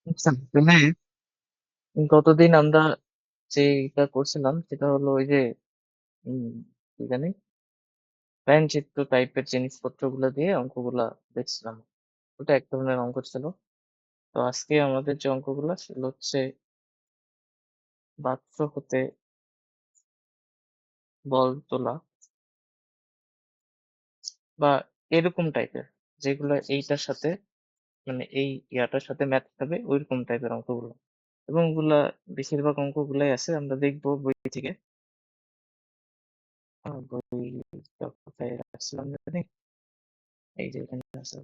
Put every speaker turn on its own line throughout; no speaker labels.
আচ্ছা, তাহলে গতদিন আমরা যেটা করছিলাম সেটা হলো ওই যে উম, কি জানি প্যান চিত্র টাইপের জিনিসপত্রগুলো দিয়ে অঙ্কগুলা দেখছিলাম। ওটা এক ধরনের অঙ্ক ছিল। তো আজকে আমাদের যে অঙ্কগুলো সেগুলো হচ্ছে বাক্স হতে বল তোলা বা এরকম টাইপের, যেগুলো এইটার সাথে মানে এই ইয়াটার সাথে ম্যাচ হবে ওইরকম টাইপের অঙ্কগুলো। এবং ওগুলা বেশিরভাগ অঙ্কগুলাই আছে, আমরা দেখবো বই থেকে। বইটা কোথায় রাখছিলাম জানি, এই যে এখানে আছে।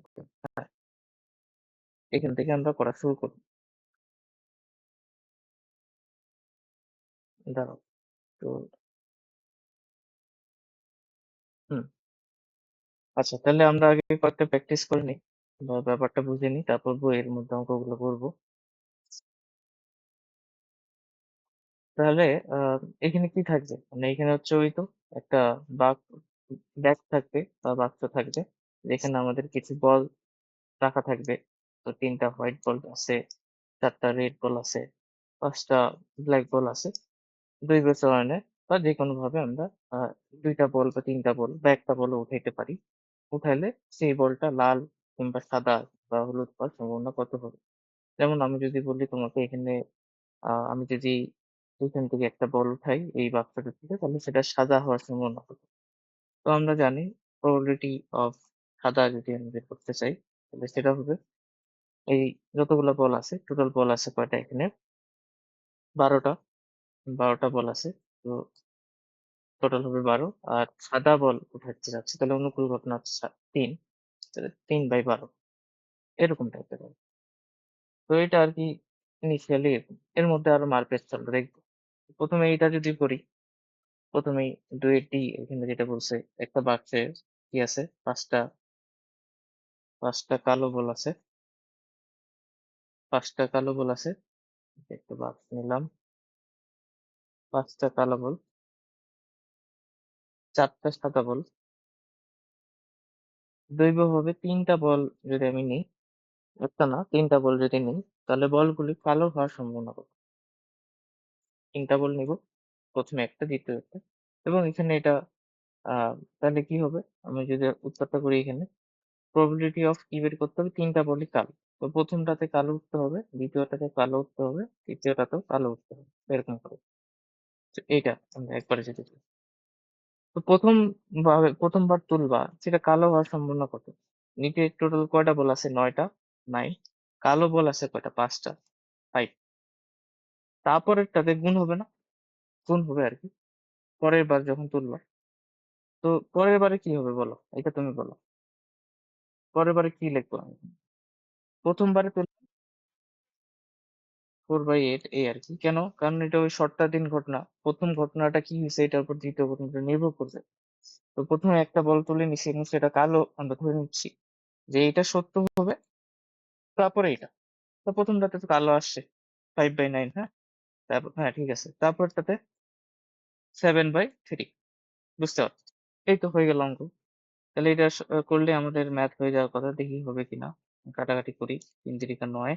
হ্যাঁ, এখান থেকে আমরা করা শুরু করব। দাঁড়াও। তো হুম, আচ্ছা, তাহলে আমরা আগে কয়েকটা প্র্যাকটিস করে নিই বা ব্যাপারটা বুঝে নিই, তারপর বইয়ের মধ্যে অঙ্কগুলো করবো। তাহলে আহ এখানে কি থাকবে, মানে এখানে হচ্ছে ওই তো একটা বাক ব্যাগ থাকবে বা বাক্স থাকবে, যেখানে আমাদের কিছু বল রাখা থাকবে। তো তিনটা হোয়াইট বল আছে, চারটা রেড বল আছে, পাঁচটা ব্ল্যাক বল আছে। দুই বছরের বা যে কোনো ভাবে আমরা আহ দুইটা বল বা তিনটা বল বা একটা বল উঠাইতে পারি। উঠাইলে সেই বলটা লাল কিংবা সাদা বা হলুদ হওয়ার সম্ভাবনা কত হবে। যেমন আমি যদি বলি তোমাকে এখানে, আমি যদি এখান থেকে একটা বল উঠাই এই বাক্সটা থেকে, তাহলে সেটা সাদা হওয়ার সম্ভাবনা কত। তো আমরা জানি প্রবাবিলিটি অফ সাদা যদি আমি বের করতে চাই, তাহলে সেটা হবে এই যতগুলো বল আছে, টোটাল বল আছে কয়টা এখানে, 12টা। 12টা বল আছে। তো টোটাল হবে 12। আর সাদা বল উঠাতে যাচ্ছে, তাহলে অনুকূল ঘটনা হচ্ছে 3। তাহলে 3/12 এরকম টাইপের হবে। তো এটা আর কি ইনিশিয়ালি এরকম। এর মধ্যে আরো মারপ্যাচ আমরা দেখবো। প্রথমে এইটা যদি করি, প্রথমেই ডুয়েটটি এখানে যেটা বলছে, একটা বাক্সে কি আছে, পাঁচটা কালো বল আছে। পাঁচটা কালো বল আছে। একটা বাক্স নিলাম, পাঁচটা কালো বল, চারটা সাদা বল। দৈব ভাবে তিনটা বল যদি আমি নিই, একটা না তিনটা বল যদি নিই, তাহলে বলগুলি কালো হওয়ার সম্ভাবনা কত। তিনটা বল নিব, প্রথমে একটা, দ্বিতীয় একটা। এবং এখানে এটা তাহলে কি হবে, আমি যদি উত্তরটা করি এখানে, প্রবাবিলিটি অফ কি বের করতে হবে, তিনটা বলই কালো। তো প্রথমটাতে কালো উঠতে হবে, দ্বিতীয়টাতে কালো উঠতে হবে, তৃতীয়টাতেও কালো উঠতে হবে, এরকম করে। তো এইটা আমরা একবারে যদি করি। তো প্রথমবার তুলবা সেটা কালো হওয়ার সম্ভাবনা কত। নিচে টোটাল কয়টা বল আছে, 9টা, 9। কালো বল আছে কয়টা, 5টা, 5। তারপরেরটাতে গুণ হবে না, গুণ হবে আর কি পরের বার যখন তুলবা। তো পরের বারে কি হবে বলো, এটা তুমি বলো। পরের বারে কি লিখবো আমি, প্রথমবারে 4/8 এই আর কি। কেন, কারণ এটা ওই শর্তাধীন ঘটনা, প্রথম ঘটনাটা কি হয়েছে এটার উপর দ্বিতীয় ঘটনাটা নির্ভর করবে। তো প্রথমে একটা বল তুলে নিছি এবং সেটা কালো, আমরা ধরে নিচ্ছি যে এটা সত্য হবে। তারপরে এটা, তো প্রথমটাতে তো কালো আসছে, 5/9। হ্যাঁ, তারপর হ্যাঁ ঠিক আছে, তারপরটাতে 7/3। বুঝতে পারছো, এই তো হয়ে গেল অঙ্ক। তাহলে এটা করলে আমাদের ম্যাথ হয়ে যাওয়ার কথা, দেখি হবে কিনা। কাটাকাটি করি, 3 3 9,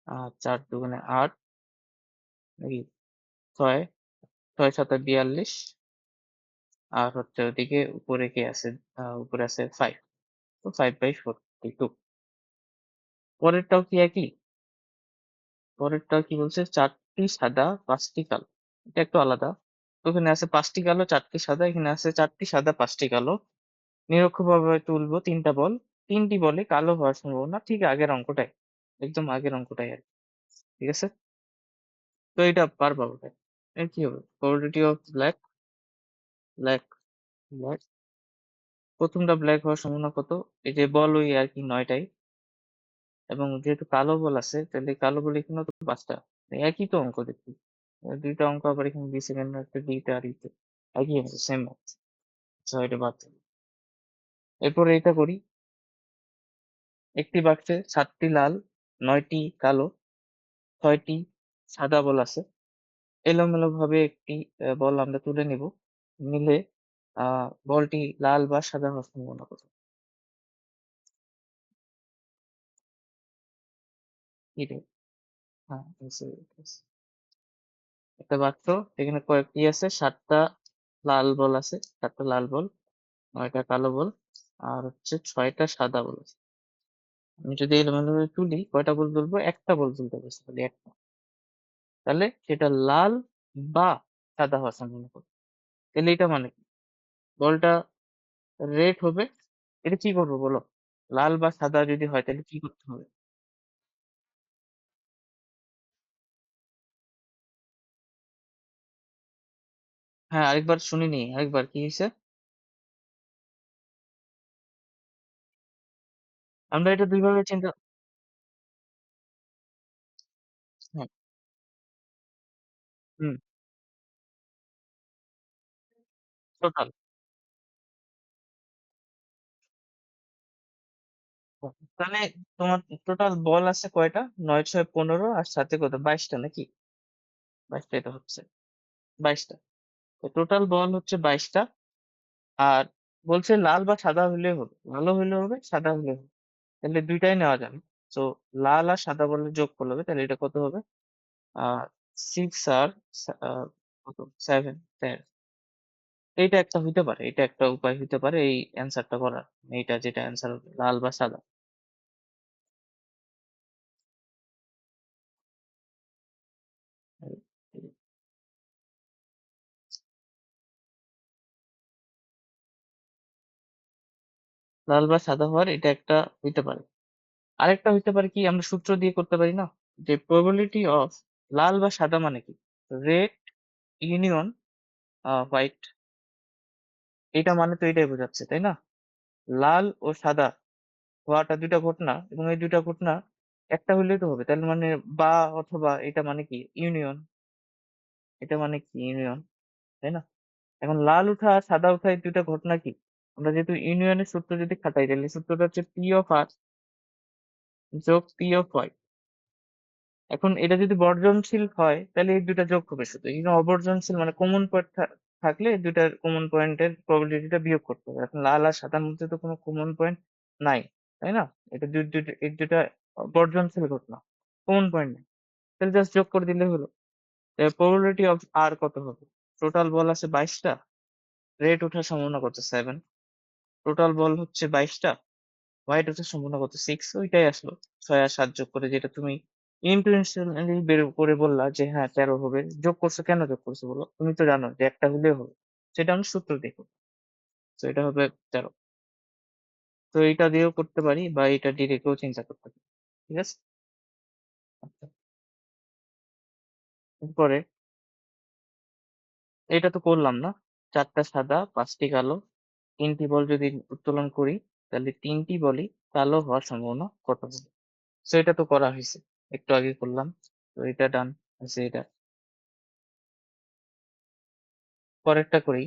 আর 4 2 8, নাকি 6, 6 7 42। আর হচ্ছে ওদিকে উপরে কে আছে, উপরে আছে 5। তো 5/42। পরেরটাও কি একই, পরেরটাও কি বলছে, 4টি সাদা 5টি কালো। এটা একটু আলাদা। তো ওখানে আছে 5টি কালো 4টি সাদা, এখানে আছে 4টি সাদা 5টি কালো। নিরক্ষভাবে তুলবো তিনটা বল, 3টি বলে কালো হওয়ার সম্ভাবনা ঠিক আগের অঙ্কটাই, একদম আগের অঙ্কটাই আর কি। ঠিক আছে, তো এটা পারবা ওটা। এর কি হবে, probability of black, black, black. প্রথমটা ব্ল্যাক হওয়ার সম্ভাবনা কত, এই যে বল ওই আর কি 9টাই। এবং যেহেতু কালো বল আছে, তাহলে কালো বল এখানেও তো 5টা। একই তো অঙ্ক দেখি, দুইটা অঙ্ক আবার এখানে দিছে কেন, একটা দুইটা আর ইতে একই আছে, সেম আছে। আচ্ছা, এটা বাদ দিন। এরপরে এটা করি, একটি বাক্সে 7টি লাল, 9টি কালো, 6টি সাদা বল আছে। এলোমেলো ভাবে একটি বল আমরা তুলে নিব, নিলে বলটি লাল বা সাদা হওয়ার সম্ভাবনা কত? কি রে? হ্যাঁ, বুঝতে পেরেছি। একটা বাক্স, এখানে কয়েকটি আছে, 7টা লাল বল আছে, 7টা লাল বল, 9টা কালো বল, আর হচ্ছে 6টা সাদা বল আছে। আমি যদি এলোমেলো ভাবে তুলি, কয়টা বল তুলবো? একটা বল তুলতে পারছি, খালি একটা। তাহলে সেটা লাল বা সাদা হওয়ার সম্ভাবনা কত? তাহলে এটা মানে কি? বলটা রেড হবে, এটা কি করবো বলো? লাল বা সাদা যদি হয় তাহলে কি করতে হবে? হ্যাঁ, আরেকবার শুনিনি, আরেকবার কি হয়েছে? আমরা এটা দুই ভাবে চিন্তা। হ্যাঁ, হুম, টোটাল। তাহলে তোমার টোটাল বল আছে কয়টা? 9 6 15 আর সাথে কত? 22টা নাকি? 22টা এটা হচ্ছে, 22টা। তো টোটাল বল হচ্ছে 22টা। আর বলছে লাল বা সাদা হইলেও হবে, লালও হইলেও হবে, সাদা হইলেও হবে। তাহলে দুইটাই নেওয়া যাবে। তো লাল আর সাদা বলের যোগ করলে হবে, তাহলে এটা কত হবে? আহ 6 আর কত, 7। এইটা একটা হইতে পারে, এটা একটা উপায় হইতে পারে এই অ্যান্সারটা করার। এইটা যেটা অ্যান্সার হবে লাল বা সাদা। এই- এই লাল বা সাদা হওয়ার এটা একটা হইতে পারে। আরেকটা হইতে পারে কি, আমরা সূত্র দিয়ে করতে পারি না, যে প্রবাবিলিটি অফ লাল বা সাদা মানে কি? রেড ইউনিয়ন হোয়াইট, এটা মানে তো এটাই বোঝাচ্ছে, তাই না? লাল ও সাদা হওয়াটা দুইটা ঘটনা, এবং এই দুইটা ঘটনা একটা হইলেই তো হবে, তাহলে মানে বা অথবা এটা মানে কি ইউনিয়ন, এটা মানে কি ইউনিয়ন, তাই না? এখন লাল উঠা আর সাদা উঠা এই দুইটা ঘটনা কি? আমরা যেহেতু ইউনিয়নের সূত্র যদি খাতাই, তাহলে সূত্রটা হচ্ছে পি অফ আর যোগ পি অফ ওয়াই। এখন এটা যদি বর্জনশীল হয় তাহলে এই দুইটা যোগ হবে শুধু, কিন্তু অবর্জনশীল মানে কমন পয়েন্ট থাকলে এই দুইটার কমন পয়েন্টের প্রবাবিলিটিটা বিয়োগ করতে হবে। এখন লাল আর সাদার মধ্যে তো কোনো কমন পয়েন্ট নাই, তাই না? এটা এই দুইটা বর্জনশীল ঘটনা, কমন পয়েন্ট নেই, তাহলে জাস্ট যোগ করে দিলে হলো। প্রবাবিলিটি অফ আর কত হবে? টোটাল বল আছে 22টা, রেড ওঠার সম্ভাবনা কত? 7। টোটাল বল হচ্ছে 22টা, হোয়াইট হচ্ছে সম্পূর্ণ কত? 6। ওইটাই আসলো, 6 আর 7 যোগ করে, যেটা তুমি ইন্টুইশনালি বের করে বললা যে হ্যাঁ 13 হবে। যোগ করছো, কেন যোগ করছো বলো? তুমি তো জানো যে একটা হলেও হবে, সেটা আমি সূত্র দেখো। তো এটা হবে 13। তো এটা দিয়েও করতে পারি বা এটা ডিরেক্টও চিন্তা করতে পারি। ঠিক আছে? আচ্ছা, এরপরে এটা তো করলাম না, 4টা সাদা 5টি কালো, 3টি বল যদি উত্তোলন করি, তাহলে 3টি বলই কালো হওয়ার সম্ভাবনা কত হবে? তো এটা তো করা হয়েছে, একটু আগে করলাম। তো এটা ডান আছে এটা। পরেরটা করি,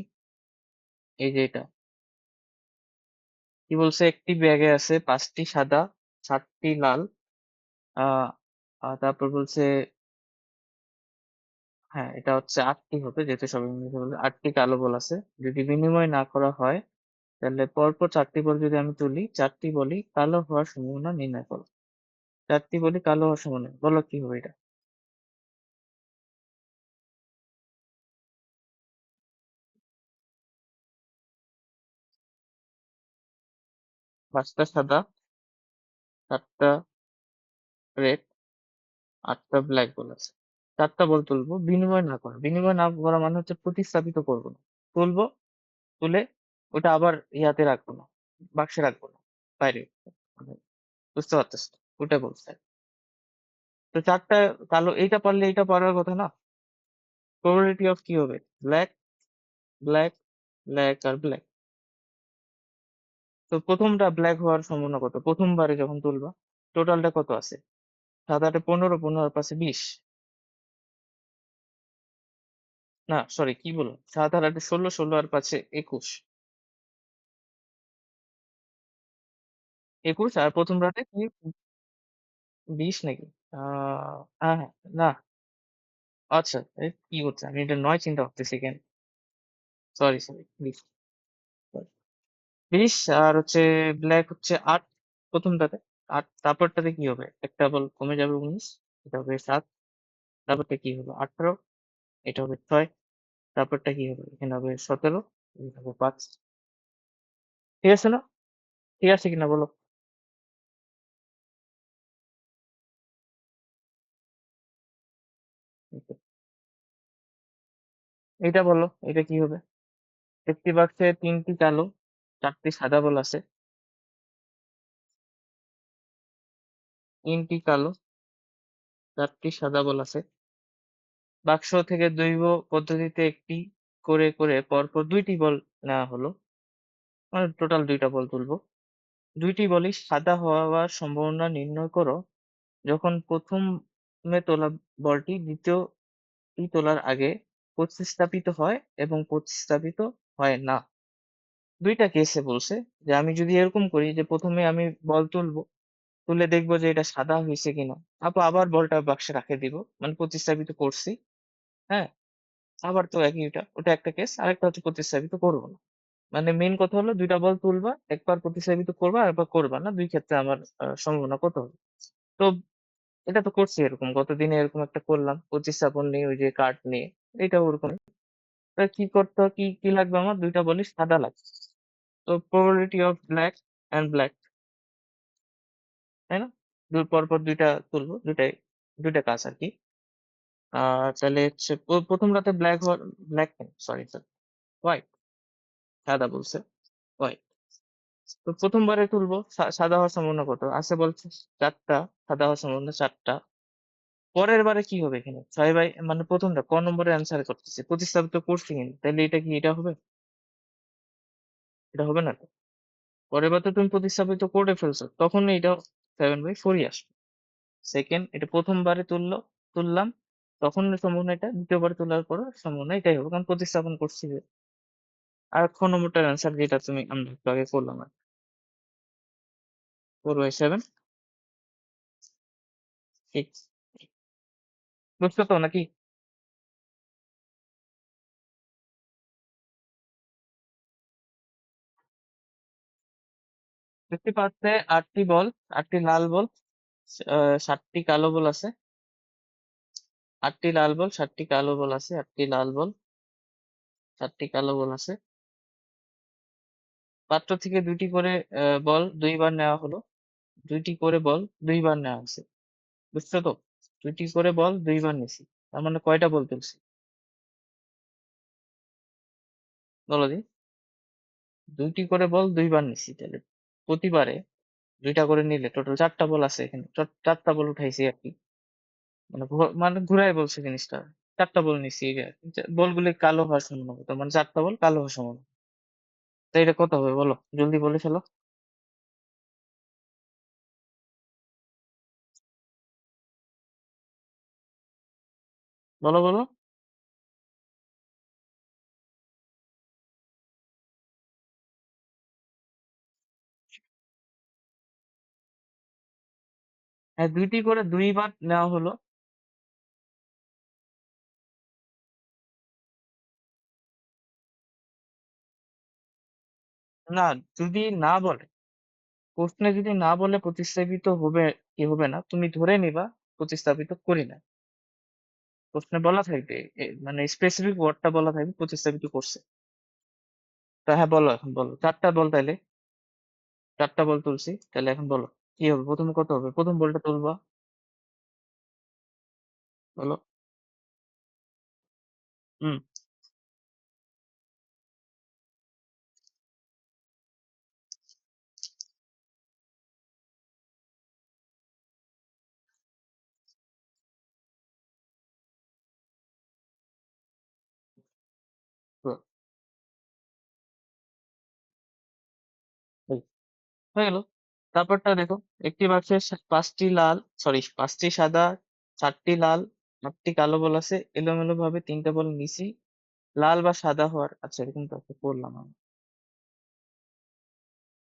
এই যে এটা কি বলছে, একটি ব্যাগে আছে 5টি সাদা, 7টি লাল, আহ তারপর বলছে, হ্যাঁ এটা হচ্ছে 8টি হবে, যেহেতু সবাই মিলে বলে 8টি কালো বল আছে। যদি বিনিময় না করা হয় তাহলে পরপর 4টি বল যদি আমি তুলি, 4টি বলই কালো হওয়ার সম্ভাবনা নির্ণয় করো। 4টি বলই কালো হওয়ার সম্ভাবনা, বলো কি হবে এটা? 5টা সাদা, 7টা রেড, 8টা ব্ল্যাক বল আছে। 4টা বল তুলবো, বিনিময় না করা, বিনিময় না করা মানে হচ্ছে প্রতিস্থাপিত করবো না। তুলবো, তুলে ওটা আবার ইয়াতে রাখবো না, বাক্সে রাখবো না, বাইরে, মানে বুঝতে পারতেছ তো? ওটা বলছে। তো 4টা কালো, এইটা পারলে এইটা পারার কথা না? প্রবাবিলিটি অফ কি হবে? ব্ল্যাক, ব্ল্যাক, ব্ল্যাক আর ব্ল্যাক। তো প্রথমটা ব্ল্যাক হওয়ার সম্ভাবনা কত প্রথমবারে যখন তুলবা? টোটালটা কত আছে? 7 8 15, 15 আর 5 20। না সরি, কি বললাম, 7 আর 8 16, 16 আর 5 21। 21 আর প্রথম রাতে কি 20 নাকি? হ্যাঁ, হ্যাঁ। না, আচ্ছা। কি হচ্ছে? আমি এটা 9 চিন্তা করতেছি কেন? Sorry, sorry. 20, সরি। 20 আর হচ্ছে ব্লাক হচ্ছে 8 প্রথমটাতে। 8 তারপরটাতে কি হবে? একটা বল কমে যাবে 19, এটা হবে 7, তারপরটা কি হবে? 18, এটা হবে 6, তারপরটা কি হবে? এখানে হবে 17, এখানে হবে 5। ঠিক আছে না? ঠিক আছে কিনা বলো? এইটা বলো, এটা কি হবে? একটি বাক্সে 3টি কালো, 4টি সাদা বল আছে। 3টি কালো, 4টি সাদা বল আছে। বাক্স থেকে দৈব পদ্ধতিতে একটি করে পরপর 2টি বল নেওয়া হলো। মানে টোটাল 2টা বল তুলবো। 2টি বলই সাদা হওয়ার সম্ভাবনা নির্ণয় করো যখন প্রথমে তোলা বলটি দ্বিতীয়টি তোলার আগে প্রতিস্থাপিত হয় এবং প্রতিস্থাপিত হয় না। 2টা কেসে বলছে যে আমি যদি এরকম করি যে প্রথমে আমি বল তুলবো, তুলে দেখবো যে এটা সাদা হয়েছে কিনা। তারপর আবার বলটা বাক্সে রাখে দিব। মানে প্রতিস্থাপিত করছি। হ্যাঁ? আবার তো একই ওটা একটা কেস। আরেকটা হচ্ছে প্রতিস্থাপিত করব না। মানে মেইন কথা হলো 2টা বল তুলবা, একবার প্রতিস্থাপিত করবা, আরেকবার করবা না। 2 ক্ষেত্রে আমার সম্ভাবনা কত হবে? তো এটা তো করছি এরকম। গতদিনে এরকম একটা করলাম। প্রতিস্থাপন নিয়ে ওই যে কার্ড নিয়ে। এটাও ওরকমই। তা কি করতে হয়, কি লাগবে আমার? 2টা বলই সাদা লাগবে। তো probability of black and black, তাই না? পরপর 2টা তুলবো। 2টা কাজ আরকি। তাহলে হচ্ছে প্রথম রাতে ব্লাক কেন? Sorry, sorry. হোয়াইট, সাদা বলছে। হোয়াইট। তো প্রথমবারে তুলবো। সাদা হওয়ার সম্ভাবনা কত? আছে বলছে 4 টা। সাদা হওয়ার সম্ভাবনা 4 টা। পরের বারে কি হবে এখানে? 6 বাই মানে প্রথমটা ক নম্বরে অ্যান্সার করতেছি। প্রতিস্থাপিত করছি কিন্তু। তাইলে এটা কি এটা হবে? এটা হবে না তো। পরের বার তো তুমি প্রতিস্থাপিত করে ফেলছো। তখন এটা 7/4 ই আসবে। সেকেন্ড এটা প্রথমবারে তুললাম। তখন সম্ভাবনা এটা। দ্বিতীয়বার তোলার পরও সম্ভাবনা এটাই হবে। কারণ প্রতিস্থাপন করছি যে। আর খ নম্বরটার অ্যান্সার যেটা আমরা একটু আগে করলাম আর 4/7, ঠিক। বুঝছো তো নাকি? দেখতে পাচ্ছে 8টি বল, 8টি লাল বল, 7টি কালো বল আছে। 8টি লাল বল, 7টি কালো বল আছে। 8টি লাল বল, 7টি কালো বল আছে। পাত্র থেকে 2টি করে বল 2 বার নেওয়া হলো। 2টি করে বল 2 বার নেওয়া হয়েছে। বুঝছো তো? 2টি করে বল 2 বার নিছি। তার মানে কয়টা বল তুলছি? বলো দি। 2টি করে বল 2 বার নিছি। তাহলে প্রতিবারে 2টা করে নিলে টোটাল 4টা বল আছে এখানে। 4টা বল উঠাইছি আরকি। মানে ঘুরায় বলছে জিনিসটা। 4টা বল নিছি এই আরকি। বলগুলি কালো হওয়ার সম্ভাবনা কত? মানে 4টা বল কালো হওয়ার সম্ভাবনা। তো এটা কত হবে বলো? জলদি বলে ফেলো। বলো, বলো। হ্যাঁ, 2টি করে 2 বার নেওয়া হলো। না, যদি না বলে, প্রশ্নে যদি না বলে প্রতিস্থাপিত হবে কি হবে না, তুমি ধরে নিবা প্রতিস্থাপিত করি না। প্রশ্নে বলা থাকবে মানে স্পেসিফিক ওয়ার্ডটা বলা থাকবে প্রতিস্থাপিত করছে। তা হ্যাঁ বলো, এখন বলো। 4টা বল তাইলে। 4টা বল তুলছি। তাহলে এখন বলো। কি হবে? প্রথমে কত হবে? প্রথম বলটা তুলবা। বলো। হুম। তো, এই, হয়ে গেল। তারপরটা দেখো। একটি বাক্সে 5টি লাল, সরি 5টি সাদা, 4টি লাল, 8টি কালো বল আছে। এলোমেলো ভাবে 3টে বল নিছি। লাল বা সাদা হওয়ার, আচ্ছা এরকম তো একটা করলাম আমি।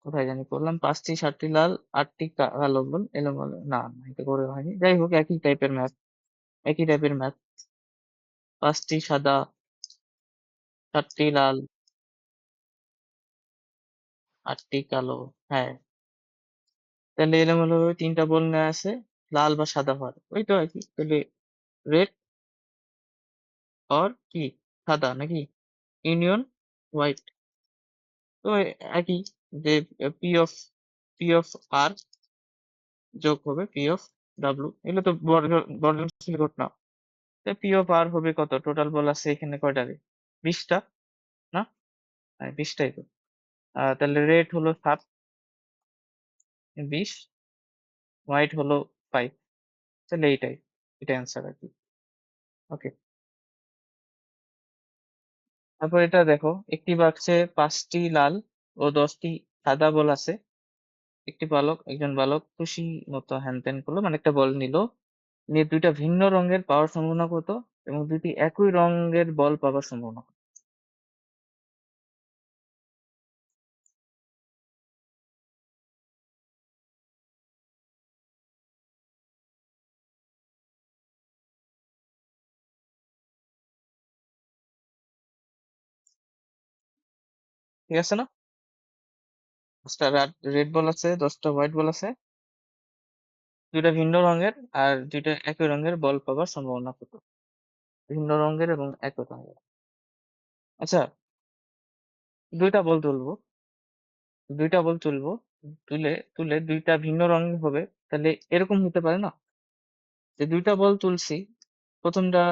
কোথায় জানি করলাম, 5টি 7টি লাল 8টি কালো বল এলোমেলো, না না এটা করে হয়নি, যাই হোক একই টাইপের ম্যাথ, একই টাইপের ম্যাথ। 5টি সাদা 7টি লাল 8টি কালো, হ্যাঁ। তাহলে এলোমেলো ভাবে 3টা বল নেওয়া আছে, লাল বা সাদা হওয়ার, ওই তো একই। তাহলে রেড অর কি সাদা নাকি, ইউনিয়ন হোয়াইট, তো একই, যে পি অফ আর যোগ হবে পি অফ ডাব্লু, এগুলো তো বর্জনশীল ঘটনা। পি অফ আর হবে কত, টোটাল বল আছে এখানে কয়টা রে, 20টা না, হ্যাঁ 20টাই তো। তাহলে রেড হলো 7, 20, হোয়াইট হলো 5, তাহলে এইটাই, এটা অ্যান্সার আর কি। ওকে, তারপর এটা দেখো, একটি বাক্সে 5টি লাল ও 10টি সাদা বল আছে। একজন বালক খুশি মতো হ্যান ত্যান করলো, মানে একটা বল নিল, নিয়ে দুইটা ভিন্ন রঙের পাওয়ার সম্ভাবনা কত, এবং দুইটি একই রঙের বল পাওয়ার সম্ভাবনা কত? ঠিক আছে না, 10টা রেড বল আছে, 10টা হোয়াইট বল আছে, দুইটা ভিন্ন রঙের আর দুইটা একই রঙের বল পাওয়ার সম্ভাবনা কত? ভিন্ন রঙের এবং একই রঙের। আচ্ছা, দুইটা বল তুলবো, দুইটা বল তুলবো, তুলে তুলে দুইটা ভিন্ন রঙের হবে, তাহলে এরকম হতে পারে না, যে দুইটা বল তুলছি, প্রথমটা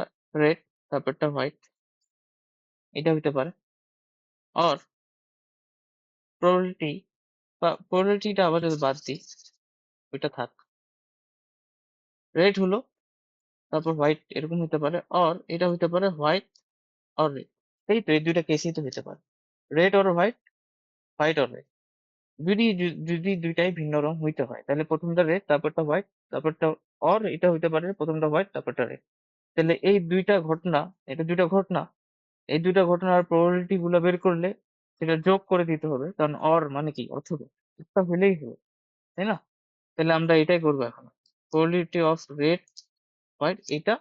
রেড তারপরটা হোয়াইট, এটা হইতে পারে। আর প্রবাবিলিটি বা প্রবাবিলিটিটা আবার যদি বাদ দিই, ওইটা থাক, রেড হলো তারপর হোয়াইট, এরকম হতে পারে। আর এটা হতে পারে হোয়াইট আর রেড, এই তো এই দুইটা কেসই তো হতে পারে, রেড আর হোয়াইট, হোয়াইট আর রেড। যদি দুইটাই ভিন্ন রং হইতে হয়, তাহলে প্রথমটা রেড তারপরটা হোয়াইট, তারপরটা, আর এটা হইতে পারে প্রথমটা হোয়াইট তারপরটা রেড। তাহলে এই দুইটা ঘটনা, এটা দুইটা ঘটনা, এই দুইটা ঘটনার প্রবাবিলিটি গুলো বের করলে সেটা যোগ করে দিতে হবে, কারণ অর মানে কি, অথবা, একটা হলেই হবে, তাই না? তাহলে আমরা এটাই করবো এখন, প্রবাবিলিটি অফ রেড হোয়াইট, এটা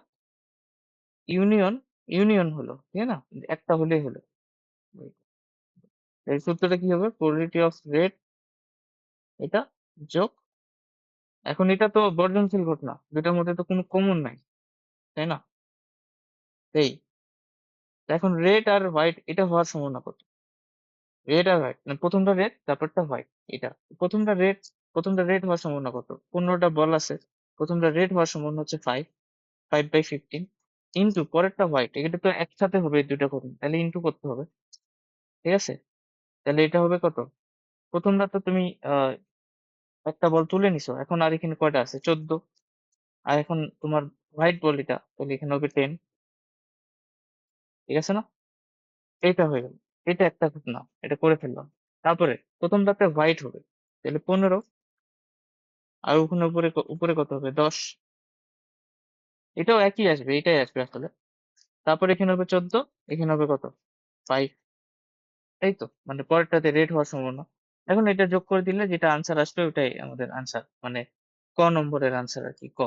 ইউনিয়ন, ইউনিয়ন হলো, ঠিক না, একটা হলেই হলো। এই সূত্রটা কি হবে, প্রবাবিলিটি অফ রেড, এটা যোগ, এখন এটা তো বর্জনশীল ঘটনা, দুটার মধ্যে তো কোনো কমন নাই, তাই না? এই এখন রেড আর হোয়াইট এটা হওয়ার সম্ভাবনা কত, রেড আর হোয়াইট, মানে প্রথমটা রেড তারপরটা হোয়াইট, এটা প্রথমটা রেড, প্রথমটা রেড হওয়ার সম্ভাবনা কত, 15টা বল আছে, প্রথমটা রেড হওয়ার সম্ভাবনা হচ্ছে 5/15, ইন্টু পরেরটা হোয়াইট, এটা তো একসাথে হবে এই দুইটা ঘটনা, তাহলে ইন্টু করতে হবে, ঠিক আছে? তাহলে এটা হবে কত, প্রথমটা তো তুমি একটা বল তুলে নিছো, এখন আর এখানে কয়টা আছে, 14, আর এখন তোমার হোয়াইট বল এটা, তাহলে এখানে হবে 10, ঠিক আছে না? এটা হয়ে গেল, এটা একটা ঘটনা, এটা করে ফেললাম। তারপরে প্রথমটাতে হোয়াইট হবে, তাহলে 15, আর ওখানে উপরে উপরে কত হবে, 10, এটাও একই আসবে, এটাই আসবে আসলে। তারপর এখানে হবে 14, এখানে হবে কত, 5, এই তো, মানে পরেরটাতে রেড হওয়ার সম্ভাবনা। এখন এটা যোগ করে দিলে যেটা আনসার আসবে ওটাই আমাদের আনসার, মানে ক নম্বরের আনসার আর কি, ক,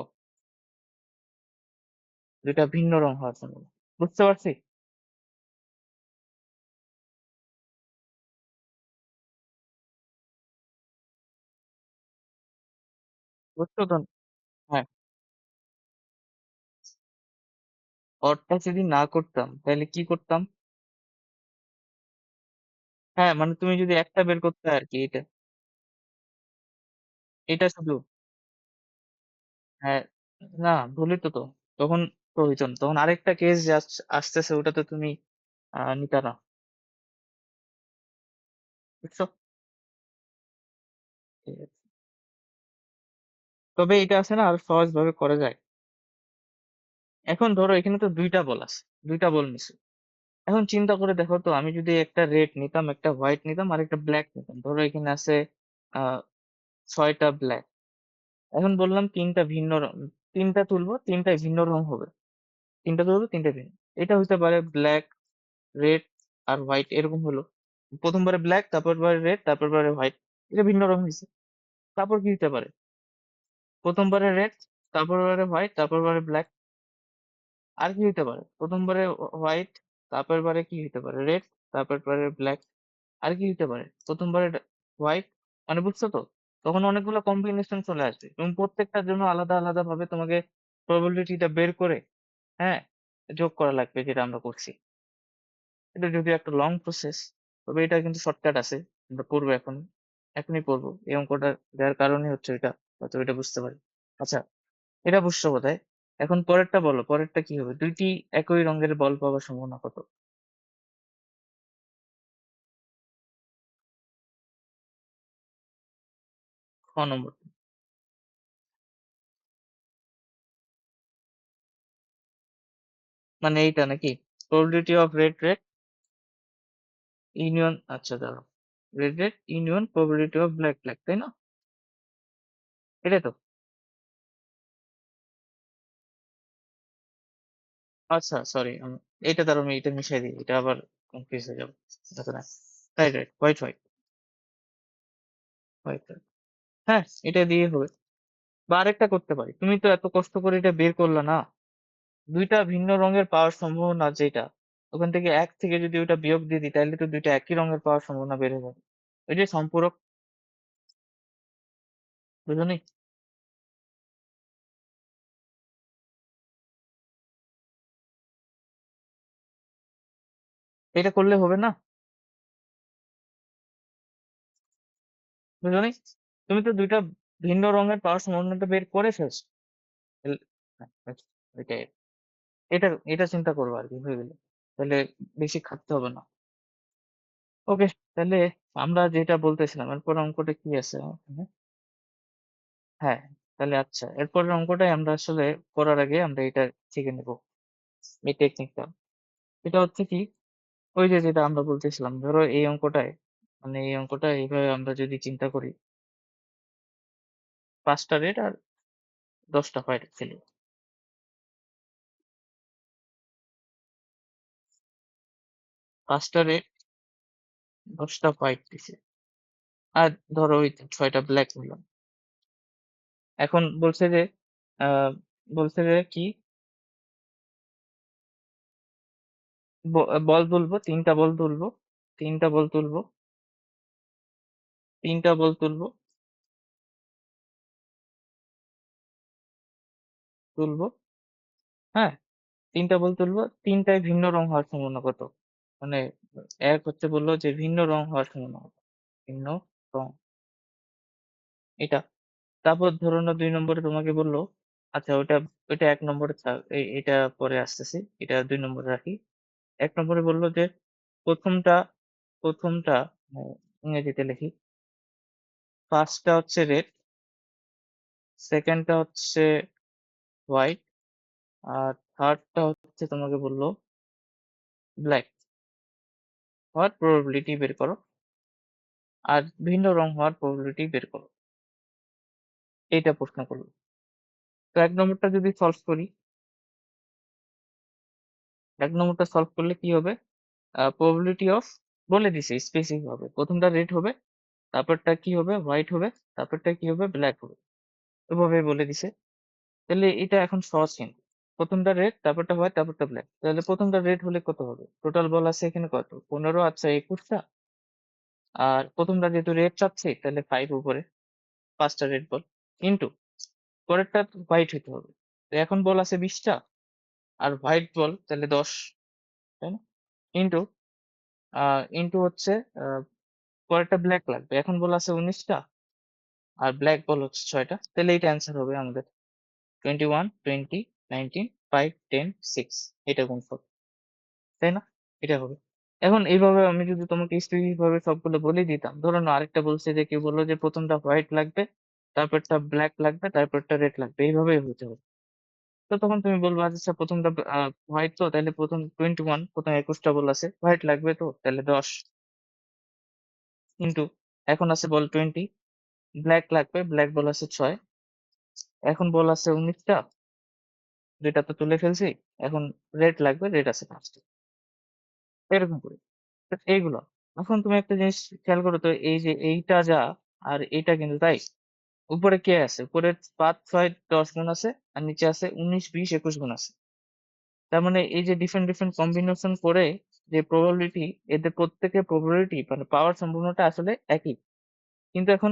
যেটা ভিন্ন রং হওয়ার সম্ভাবনা। বুঝতে পারছি? বুঝছো তো? হ্যাঁ, অরটা যদি না করতাম তাহলে কি করতাম, হ্যাঁ মানে তুমি যদি একটা বের করতে আর কি, এটা, এটা শুধু, হ্যাঁ, না ভুলই তো, তো তখন তো হইতো না, তখন আরেকটা কেস যে আসতেছে ওটা তো তুমি নিতা না, বুঝছো? ঠিক আছে। তবে এটা আছে না, আর সহজ ভাবে করা যায়। এখন ধরো এখানে তো দুইটা বল আছে, দুইটা বল নিছো, এখন চিন্তা করে দেখো তো, আমি যদি একটা রেড নিতাম, একটা হোয়াইট নিতাম আর একটা ব্ল্যাক নিতাম, ধরো এখানে আছে আহ 6টা ব্ল্যাক, এখন বললাম তিনটা ভিন্ন রং, তিনটা তুলবো, তিনটাই ভিন্ন রং হবে, তিনটা তুলবো তিনটা ভিন্ন, এটা হতে পারে ব্ল্যাক, রেড আর হোয়াইট, এরকম হলো, প্রথমবারে ব্ল্যাক, তারপর বারে রেড, তারপর বারে হোয়াইট, এটা ভিন্ন রং হয়েছে। তারপর কি হতে পারে? প্রথমবারে রেড, তারপরে হোয়াইট, তারপরে ব্ল্যাক। আর কি হতে পারে? প্রথমবারে হোয়াইট, তারপরের বারে কি হতে পারে? রেড, তারপরে ব্ল্যাক। আর কি হতে পারে? প্রথমবারে হোয়াইট, মানে বুঝছো তো? তখন অনেকগুলো কম্বিনেশন চলে আসবে এবং প্রত্যেকটার জন্য আলাদা আলাদা ভাবে তোমাকে প্রবাবিলিটিটা বের করে, হ্যাঁ, যোগ করা লাগবে, যেটা আমরা করছি। এটা যদিও একটা লং প্রসেস, তবে এটা কিন্তু শর্টকাট আছে। আমরা করবো এখন, এখনই করবো। এই অঙ্কটা দেওয়ার কারণই হচ্ছে এটা, হয়তো এটা বুঝতে পারি। আচ্ছা, এটা বুঝছো বোধহয়। এখন পরেরটা বলো, পরেরটা কি হবে? দুইটি একই রঙের বল পাওয়ার সম্ভাবনা কত? খ নম্বর। মানে এইটা নাকি? Probability of red red union, আচ্ছা দাঁড়াও, red red union probability of black black, তাই না? এটাই তো। আচ্ছা সরি, এইটা দ্বারা আমি এটা মিশাই দিই, এটা আবার কনফিউজ হয়ে যাবে। আচ্ছা না, right right, white white white white. হ্যাঁ, এটা দিয়ে হবে। বা আরেকটা করতে পারি, তুমি তো এত কষ্ট করে এটা বের করলা না, দুইটা ভিন্ন রঙের পাওয়ার সম্ভাবনা যেটা, ওখান থেকে এক থেকে যদি ওটা বিয়োগ দিয়ে দিই, তাহলে তো দুইটা একই রঙের পাওয়ার সম্ভাবনা বেড়ে যাবে। ওই যে সম্পূরক, বুঝলি? এটা করলে হবে না, বুঝলি? তুমি তো দুইটা ভিন্ন রঙের পাওয়ার সম্ভাবনাটা বের করে ফেলছো। হ্যাঁ, আচ্ছা, এটাই। এটা এটা চিন্তা করবো আর কি, হয়ে গেলে তাহলে বেশি খাটতে হবে না। ওকে, তাহলে আমরা যেটা বলতেছিলাম, এরপর অঙ্কটা কি আছে এখানে? হ্যাঁ, তাহলে আচ্ছা, এরপরের অঙ্কটাই আমরা আসলে করার আগে আমরা এটা শিখে নেবো, এই টেকনিকটা। এটা হচ্ছে কি, ওই যে যেটা আমরা বলতেছিলাম, ধরো এই অঙ্কটায়, মানে এই অঙ্কটা এইভাবে আমরা যদি চিন্তা করি, 5টা রেড আর 10টা হোয়াইট ছিল। 5টা রেড, 10টা হোয়াইট দিছে, আর ধরো ওই 6টা ব্ল্যাক নিলাম। এখন বলছে যে, আহ বলছে যে কি, বল তুলবো, 3টা বল তুলবো, 3টা বল তুলবো, 3টা বল তুলবো, তুলবো, হ্যাঁ, 3টা বল তুলবো, 3টায় ভিন্ন রং হওয়ার সম্ভাবনা কত? মানে এক হচ্ছে বললো যে ভিন্ন রং হওয়ার সম্ভাবনা কত? ভিন্ন রং, এটা। তারপর ধরো না 2 নম্বরে তোমাকে বললো, আচ্ছা ওটা, ওইটা 1 নম্বরে থাক, এটা পরে আসতেছি, এটা 2 নম্বরে রাখি। 1 নম্বরে বললো যে প্রথমটা, প্রথমটা ইংরেজিতে লিখি, ফার্স্টটা হচ্ছে রেড, সেকেন্ডটা হচ্ছে হোয়াইট, আর থার্ডটা হচ্ছে তোমাকে বললো ব্ল্যাক। হওয়ার প্রবাবিলিটি বের করো, আর ভিন্ন রং হওয়ার প্রবাবিলিটি বের করো। এইটা প্রশ্ন করলো। তো 1 নম্বরটা যদি সলভ করি, 1 নম্বরটা সলভ করলে কি হবে? প্রবাবিলিটি অফ, বলে দিছে স্পেসিফিক ভাবে, প্রথমটা রেড হবে, তারপরটা কি হবে? হোয়াইট হবে, তারপরটা কি হবে? ব্ল্যাক হবে। এভাবে বলে দিছে। তাহলে এটা এখন সহজ কিন্তু। প্রথমটা রেড, তারপরটা হোয়াইট, তারপরটা ব্ল্যাক। তাহলে প্রথমটা রেড হলে কত হবে? টোটাল বল আছে এখানে কত? 15, আচ্ছা 21টা। আর প্রথমটা যেহেতু রেড চাচ্ছি, তাহলে 5 উপরে, 5টা রেড বল। কিন্তু পরেরটা হোয়াইট হইতে হবে। তো এখন বল আছে 20টা, আর হোয়াইট বল তাহলে 10, তাই না? কিন্তু ইন্টু হচ্ছে, আহ, পরেরটা ব্ল্যাক লাগবে। এখন বল আছে 19টা, আর ব্ল্যাক বল হচ্ছে 6টা। তাহলে এইটা অ্যান্সার হবে আমাদের 21, 20, 19, 5, 10, 6। এটা গুণফল, তাই না? এটা হবে। এখন এইভাবে আমি যদি তোমাকে স্পেসিফিক ভাবে সবগুলো বলে দিতাম, ধরো না আরেকটা বলছে যে, কেউ বললো যে প্রথমটা হোয়াইট লাগবে, তারপরটা ব্ল্যাক লাগবে, তারপরটা রেড লাগবে, এইভাবেই হতে হবে। তো তখন তুমি বলবা, আচ্ছা প্রথমটা হোয়াইট, তো তাহলে প্রথম 21, প্রথম 21টা বল আছে, হোয়াইট লাগবে তো তাহলে 10। কিন্তু এখন আছে বল 20, ব্ল্যাক লাগবে, ব্ল্যাক বল আছে 6। এখন বল আছে 19টা, দুইটা তো তুলে ফেলছি। এখন রেড লাগবে, রেড আছে 5টা। এরকম করে, তো এইগুলো। এখন তুমি একটা জিনিস খেয়াল করো তো, এই যে এইটা যা, আর এটা কিন্তু তাই। উপরে কে আছে? উপরে ৫, ৬, ১০ গুণ আছে আর নিচে আছে ১৯, ২০, ২১ গুণ আছে। তার মানে এই যে ডিফারেন্ট কম্বিনেশন করে যে প্রবাবিলিটি, এদের প্রত্যেকের প্রবাবিলিটি মানে পাওয়ার সম্ভাবনাটা আসলে একই। কিন্তু এখন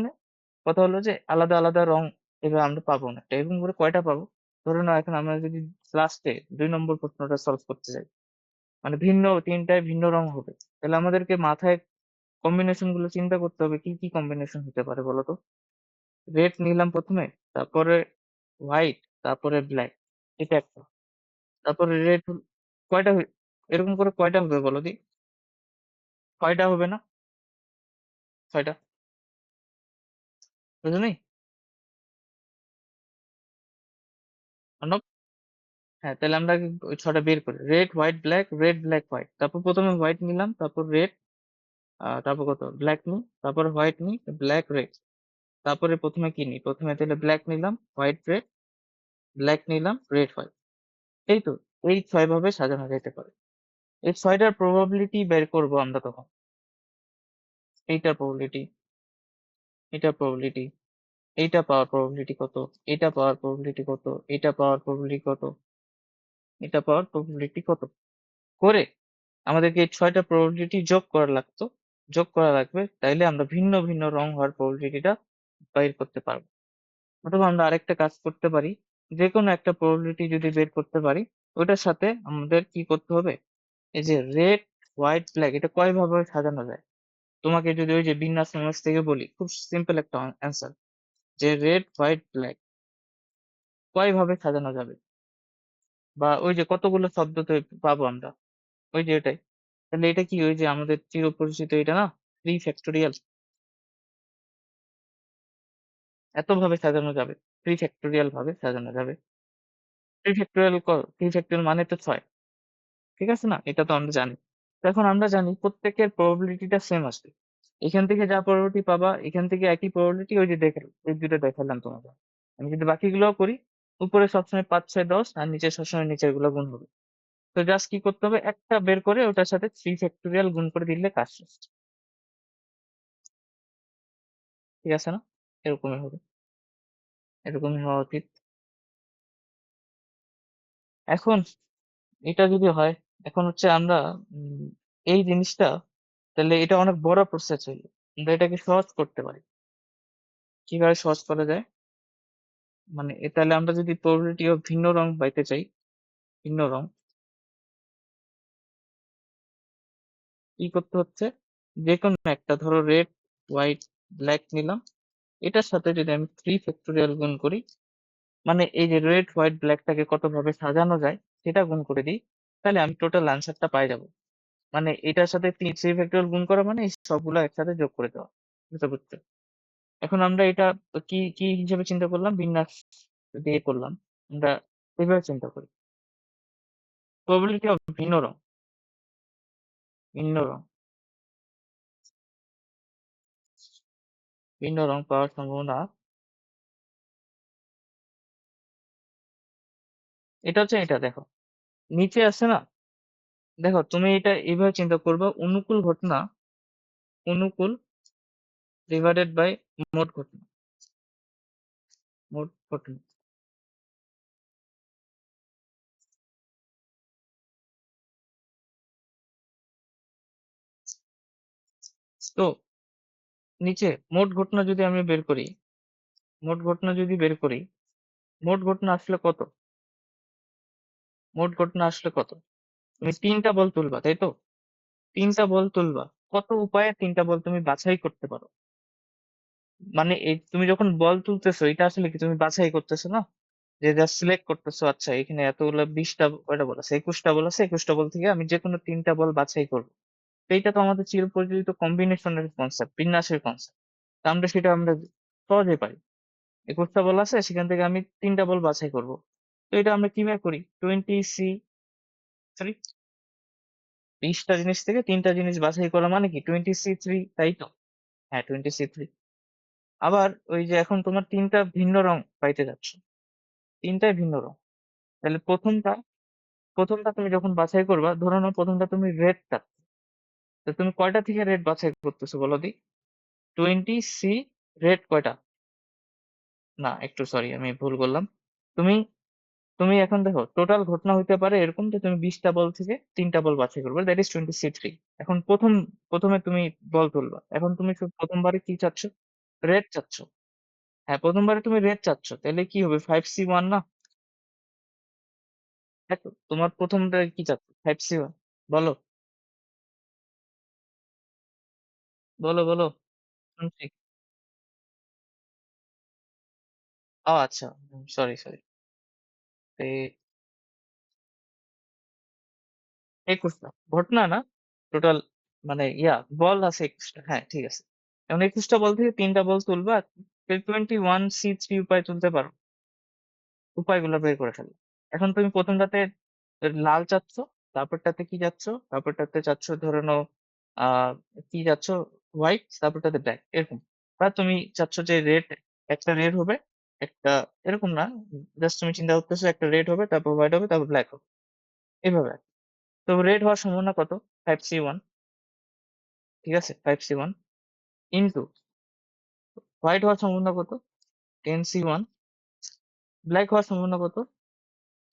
কথা হলো যে আলাদা রং এবার আমরা পাবো না। এরকম করে কয়টা পাবো? ধরে নাও এখন আমরা যদি লাস্টে ২ নম্বর প্রশ্নটা সলভ করতে যাই, মানে ভিন্ন ৩ টায় ভিন্ন রং হবে। তাহলে আমাদেরকে মাথায় কম্বিনেশন গুলো চিন্তা করতে হবে কি কম্বিনেশন হতে পারে বলতো? রেড নিলাম ১ম এ, তারপরে হোয়াইট, তারপরে ব্লাক। এটা একটা। তারপরে রেড কয়টা এরকম করে কয়টা হবে বলো দি? ৬ টা হবে না? ৬ টা। বুঝো নাই? অর্ণব? হ্যাঁ, তাহলে আমরা আগে ওই ৬ টা বের করি। Red, white, black, red, black, white. তারপর ১ম এ হোয়াইট নিলাম, তারপর রেড, তারপর কত? ব্লাক নিই, তারপরে হোয়াইট নিই, ব্লাক, রেড। তারপরে ১ম এ কি নিই? ১ম এ তাহলে ব্লাক নিলাম, হোয়াইট, রেড, ব্লাক নিলাম, রেড, হোয়াইট। এই তো। এই ৬ ভাবে সাজানো যেতে পারে। এই ৬ টার প্রবাবিলিটি বের করব আমরা তখন। এইটার প্রবাবিলিটি, এটার প্রবাবিলিটি, এইটা পাওয়ার প্রবাবিলিটি কত, এটা পাওয়ার প্রবাবিলিটি কত, এটা পাওয়ার প্রবাবিলিটি কত, এটা পাওয়ার প্রবাবিলিটি কত করে আমাদেরকে এই ৬ টা প্রবাবিলিটি যোগ করা লাগতো। যোগ করা লাগবে। তাইলে আমরা ভিন্ন রং হওয়ার প্রবাবিলিটিটা বের করতে পারবো। অথবা আমরা আরেকটা কাজ করতে পারি। যেকোনো একটা প্রবাবিলিটি যদি বের করতে পারি, ওটার সাথে আমাদের কি করতে হবে? এই যে রেড, হোয়াইট, ব্লাক এটা কয়ভাবে সাজানো যায়? তোমাকে যদি ওই যে বিন্যাস ম্যাথস থেকে বলি, খুব সিম্পল একটা অ্যান্সার যে রেড, হোয়াইট, ব্লাক কয়ভাবে সাজানো যাবে? বা ওই যে কতগুলো শব্দ তো পাবো আমরা, ওই যে এটাই। তাহলে এটা কি ওই যে আমাদের চিরপরিচিত এটা না? 3 ফ্যাক্টোরিয়াল। এত ভাবে সাজানো যাবে। 3 ফ্যাক্টোরিয়াল ভাবে সাজানো যাবে। 3 ফ্যাক্টোরিয়াল 3 ফ্যাক্টোরিয়াল মানে তো ৬। ঠিক আছে না? এটা তো আমরা জানি। তো এখন আমরা জানি প্রত্যেকের প্রবাবিলিটিটা সেম আসবে। এখান থেকে যা প্রবাবিলিটি পাবা, এখান থেকে একই প্রবাবিলিটি ওই যে এই ২ টা দেখালাম তোমাকে। আমি যদি বাকিগুলোও করি, উপরে সবসময় ৫, ৬, ১০ আর নিচে সবসময় নিচের গুলো গুণ হবে। তো জাস্ট কি করতে হবে? একটা বের করে ওটার সাথে 3 ফ্যাক্টোরিয়াল গুণ করে দিলে কাজ শেষ। ঠিক আছে না? এরকমই হবে। এরকমই হওয়া উচিত। এখন এটা যদি হয়, এখন হচ্ছে আমরা উম এই জিনিসটা তাহলে এটা অনেক বড় প্রসেস হইলো। আমরা এটাকে সহজ করতে পারি। কিভাবে সহজ করা যায়? মানে তাহলে আমরা যদি প্রবাবিলিটি অফ ভিন্ন রং পাইতে চাই, ভিন্ন রং, কি করতে হচ্ছে? যেকোনো একটা ধরো রেড, হোয়াইট, ব্লাক নিলাম। এটার সাথে যদি আমি 3 ফ্যাক্টোরিয়াল গুণ করি, মানে এই যে রেড, হোয়াইট, ব্লাকটাকে কতভাবে সাজানো যায় সেটা গুণ করে দিই, তাহলে আমি টোটাল অ্যান্সারটা পাই যাবো। মানে এটার সাথে 3 ফ্যাক্টোরিয়াল গুণ করা মানে এই সবগুলো একসাথে যোগ করে দেওয়া। বুঝতে পারছো? এখন আমরা এটা কি হিসেবে চিন্তা করলাম? বিন্যাস দিয়ে করলাম। আমরা এভাবে চিন্তা করি। প্রবাবিলিটি অফ ভিন্ন রং, ভিন্ন রং, ভিন্ন রং পাওয়ার সম্ভাবনা এটা হচ্ছে এটা দেখো। নিচে আছে না? দেখো তুমি এটা এইভাবে চিন্তা করবে অনুকূল ঘটনা, অনুকূল ডিভাইডেড বাই মোট ঘটনা, মোট ঘটনা। তো নিচে মোট ঘটনা যদি আমি বের করি, মোট ঘটনা যদি বের করি, মোট ঘটনা আসলে কত? মোট ঘটনা আসলে কত? তুমি ৩ টা বল তুলবা, তাই তো? ৩ টা বল তুলবা। কত উপায়ে ৩ টা বল তুমি বাছাই করতে পারো। মানে এই তুমি যখন বল তুলতেছো এটা আসলে কি তুমি বাছাই করতেছো না? যে জাস্ট সিলেক্ট করতেছো আচ্ছা এখানে এতগুলো ২০ টা কয়টা বল আছে? ২১ টা বল আছে। ২১ টা বল থেকে আমি যেকোনো ৩ টা বল বাছাই করব। তো এইটা তো আমাদের চিরপরিচিত কম্বিনেশনের কনসেপ্ট, বিন্যাসের কনসেপ্ট। তো আমরা সহজেই পারি। ২১ টা বল আছে সেখান থেকে আমি ৩ টা বল বাছাই করব। তো এটা আমরা কিভাবে করি? 20C সরি ২০ টা জিনিস থেকে ৩ টা জিনিস বাছাই করা মানে কি 20C3 তাই তো? হ্যাঁ 20C3। আবার ওই যে এখন তোমার ৩ টা ভিন্ন রং পাইতে যাচ্ছ। ৩ টাই ভিন্ন রং। তাহলে ১ম টা তুমি যখন বাছাই করবা, ধরে নাও ১ম টা তুমি রেড চাচ্ছ। তো তুমি কয়টা থেকে রেড বাছাই করতেছো বলো দি? 20C রেড কয়টা? না, একটু সরি, আমি ভুল করলাম। তুমি তুমি এখন দেখো, টোটাল ঘটনা হইতে পারে এরকম যে তুমি 20টা বল থেকে 3টা বল বাছাই করবে, দ্যাট ইজ 23। এখন প্রথমে তুমি বল তুলবা, এখন তুমি প্রথমবারে কি চাচ্ছ? রেড চাচ্ছ। হ্যাঁ, প্রথমবারে তুমি রেড চাচ্ছ, তাহলে কি হবে? 5C1 না? দেখো তোমার প্রথমটা কি চাচ্ছ? 5C1। বলো, বলো, বলো। শুনছি। ও আচ্ছা, সরি, সরি। 21টা ঘটনা না, টোটাল মানে বল আছে 21টা, হ্যাঁ ঠিক আছে। এখন 21টা বল থেকে 3টা বল তুলবা, 21C3 উপায় তুলতে পারো, উপায়গুলো বের করে ফেলো। এখন তুমি প্রথমটাতে লাল চাচ্ছ, তারপরটাতে কি চাচ্ছ, তারপরটাতে চাচ্ছ ধরে নাও আহ কি চাচ্ছ, হোয়াইট, তারপরটাতে ব্ল্যাক, এরকম। বা তুমি চাচ্ছ যে রেড, একটা রেড হবে, একটা, এরকম না, জাস্ট তুমি চিন্তা করতেছো একটা রেড হবে, তারপর হোয়াইট হবে, তারপর ব্ল্যাক হবে, এভাবে। তো রেড হওয়ার সম্ভাবনা কত? 5C1, ঠিক আছে, 5C1 ইন্টু হোয়াইট হওয়ার সম্ভাবনা কত? 10C1। ব্ল্যাক হওয়ার সম্ভাবনা কত?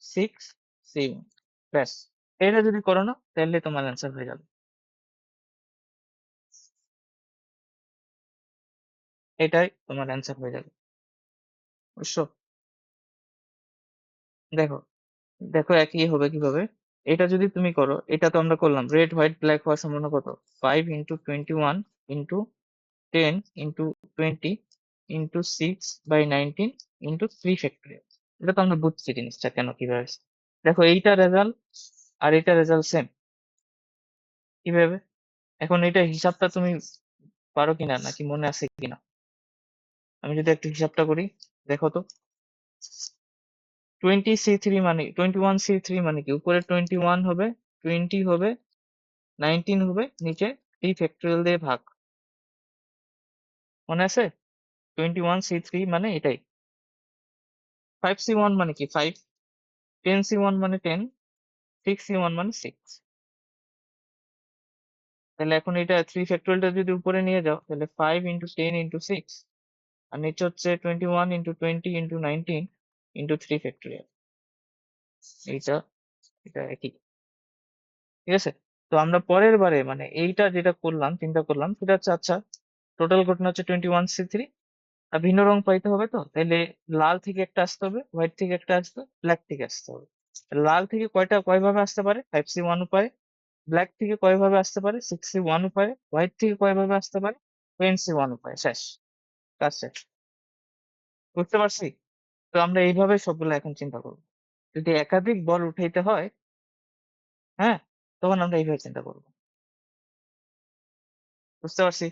6C1। ব্যাস, এটা যদি করো না, তাহলে তোমার অ্যান্সার হয়ে যাবে। এটাই তোমার অ্যান্সার হয়ে যাবে, বুঝছো? দেখো, দেখো একই হবে কিভাবে। এটা যদি তুমি করো, এটা তো আমরা করলাম, রেড হোয়াইট ব্ল্যাক হওয়ার সম্ভাবনা কত? 5 × 21 into 10 into 20 into 6/19 into 3 factorial. এটা তো আমরা বুঝছি জিনিসটা কেন কিভাবে হয়েছে। দেখো এইটা রেজাল্ট আর এটা রেজাল্ট সেম, কিভাবে? এখন এটা হিসাবটা তুমি পারো কিনা, নাকি মনে আছে কিনা? আমি যদি একটু হিসাবটা করি, দেখো তো। 20C3 মানে 21C3 মানে কি? উপরে 21 হবে, 20 হবে, 19 হবে, নিচে 3 ফ্যাক্টরিয়াল দিয়ে ভাগ। মনে আছে? 21C3 মানে এটাই। 5C1 মানে কি? 5। 10C1 মানে 10। 6C1 মানে 6। তাহলে এখন এটা 3 ফ্যাক্টরিয়ালটা যদি উপরে নিয়ে যাও, তাহলে 5 × 10 × 6, আর নিচে হচ্ছে 21 × 20 × 19 × 3 ফ্যাক্টরিয়াল। এইটা, এটা একই, ঠিক আছে? তো আমরা পরের বারে মানে এইটা যেটা করলাম, চিন্তা করলাম, সেটা হচ্ছে আচ্ছা, টোটাল ঘটনা হচ্ছে 21C3, আর ভিন্ন রং পাইতে হবে, তো তাহলে লাল থেকে একটা আসতে হবে, হোয়াইট থেকে একটা আসতে, ব্ল্যাক থেকে আসতে হবে। লাল থেকে কয়ভাবে আসতে পারে? 5C1 উপায়ে। ব্ল্যাক থেকে কয়ভাবে আসতে পারে? 6C1 উপায়ে। হোয়াইট থেকে কয়ভাবে আসতে পারে? 10C1 উপায়ে। শেষ, কাজ শেষ। বুঝতে পারছি? তো আমরা এইভাবে সবগুলো এখন চিন্তা করবো। যদি একাধিক বল উঠাইতে হয়, হ্যাঁ, তখন আমরা এইভাবে চিন্তা করবো। বুঝতে পারছি?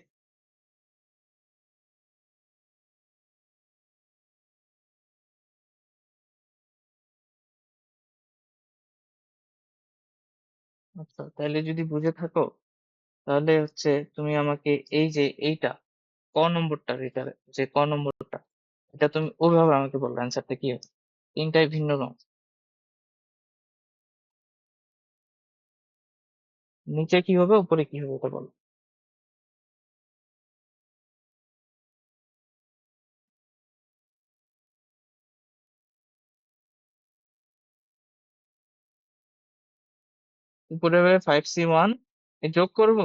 আচ্ছা, তাহলে যদি বুঝে থাকো, তাহলে হচ্ছে তুমি আমাকে এই যে এইটা ক নম্বরটা, এটা যে ক নম্বরটা, এটা তুমি ওইভাবে আমাকে বললো অ্যান্সারটা কি হবে। তিনটাই ভিন্ন রং, নিচে কি হবে, উপরে কি হবে, ওটা বলো। উপরে হবে 5C1, যোগ করব,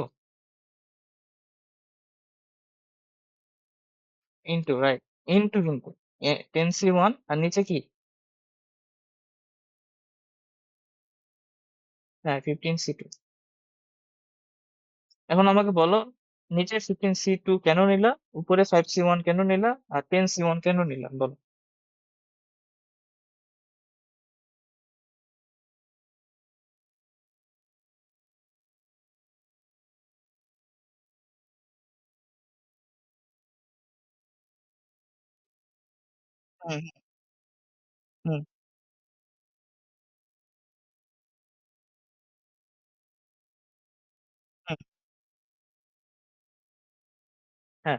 ইন্টু, রাইট, ইন্টু, কিন্তু 10C1, আর নিচে কি? হ্যাঁ, 15C2। এখন আমাকে বলো, নিচে 15C2 কেন নিলা, উপরে 5C1 কেন নিলা, আর 10C1 কেন নিলাম, বলো। হুম, হুম, হুম, হ্যাঁ,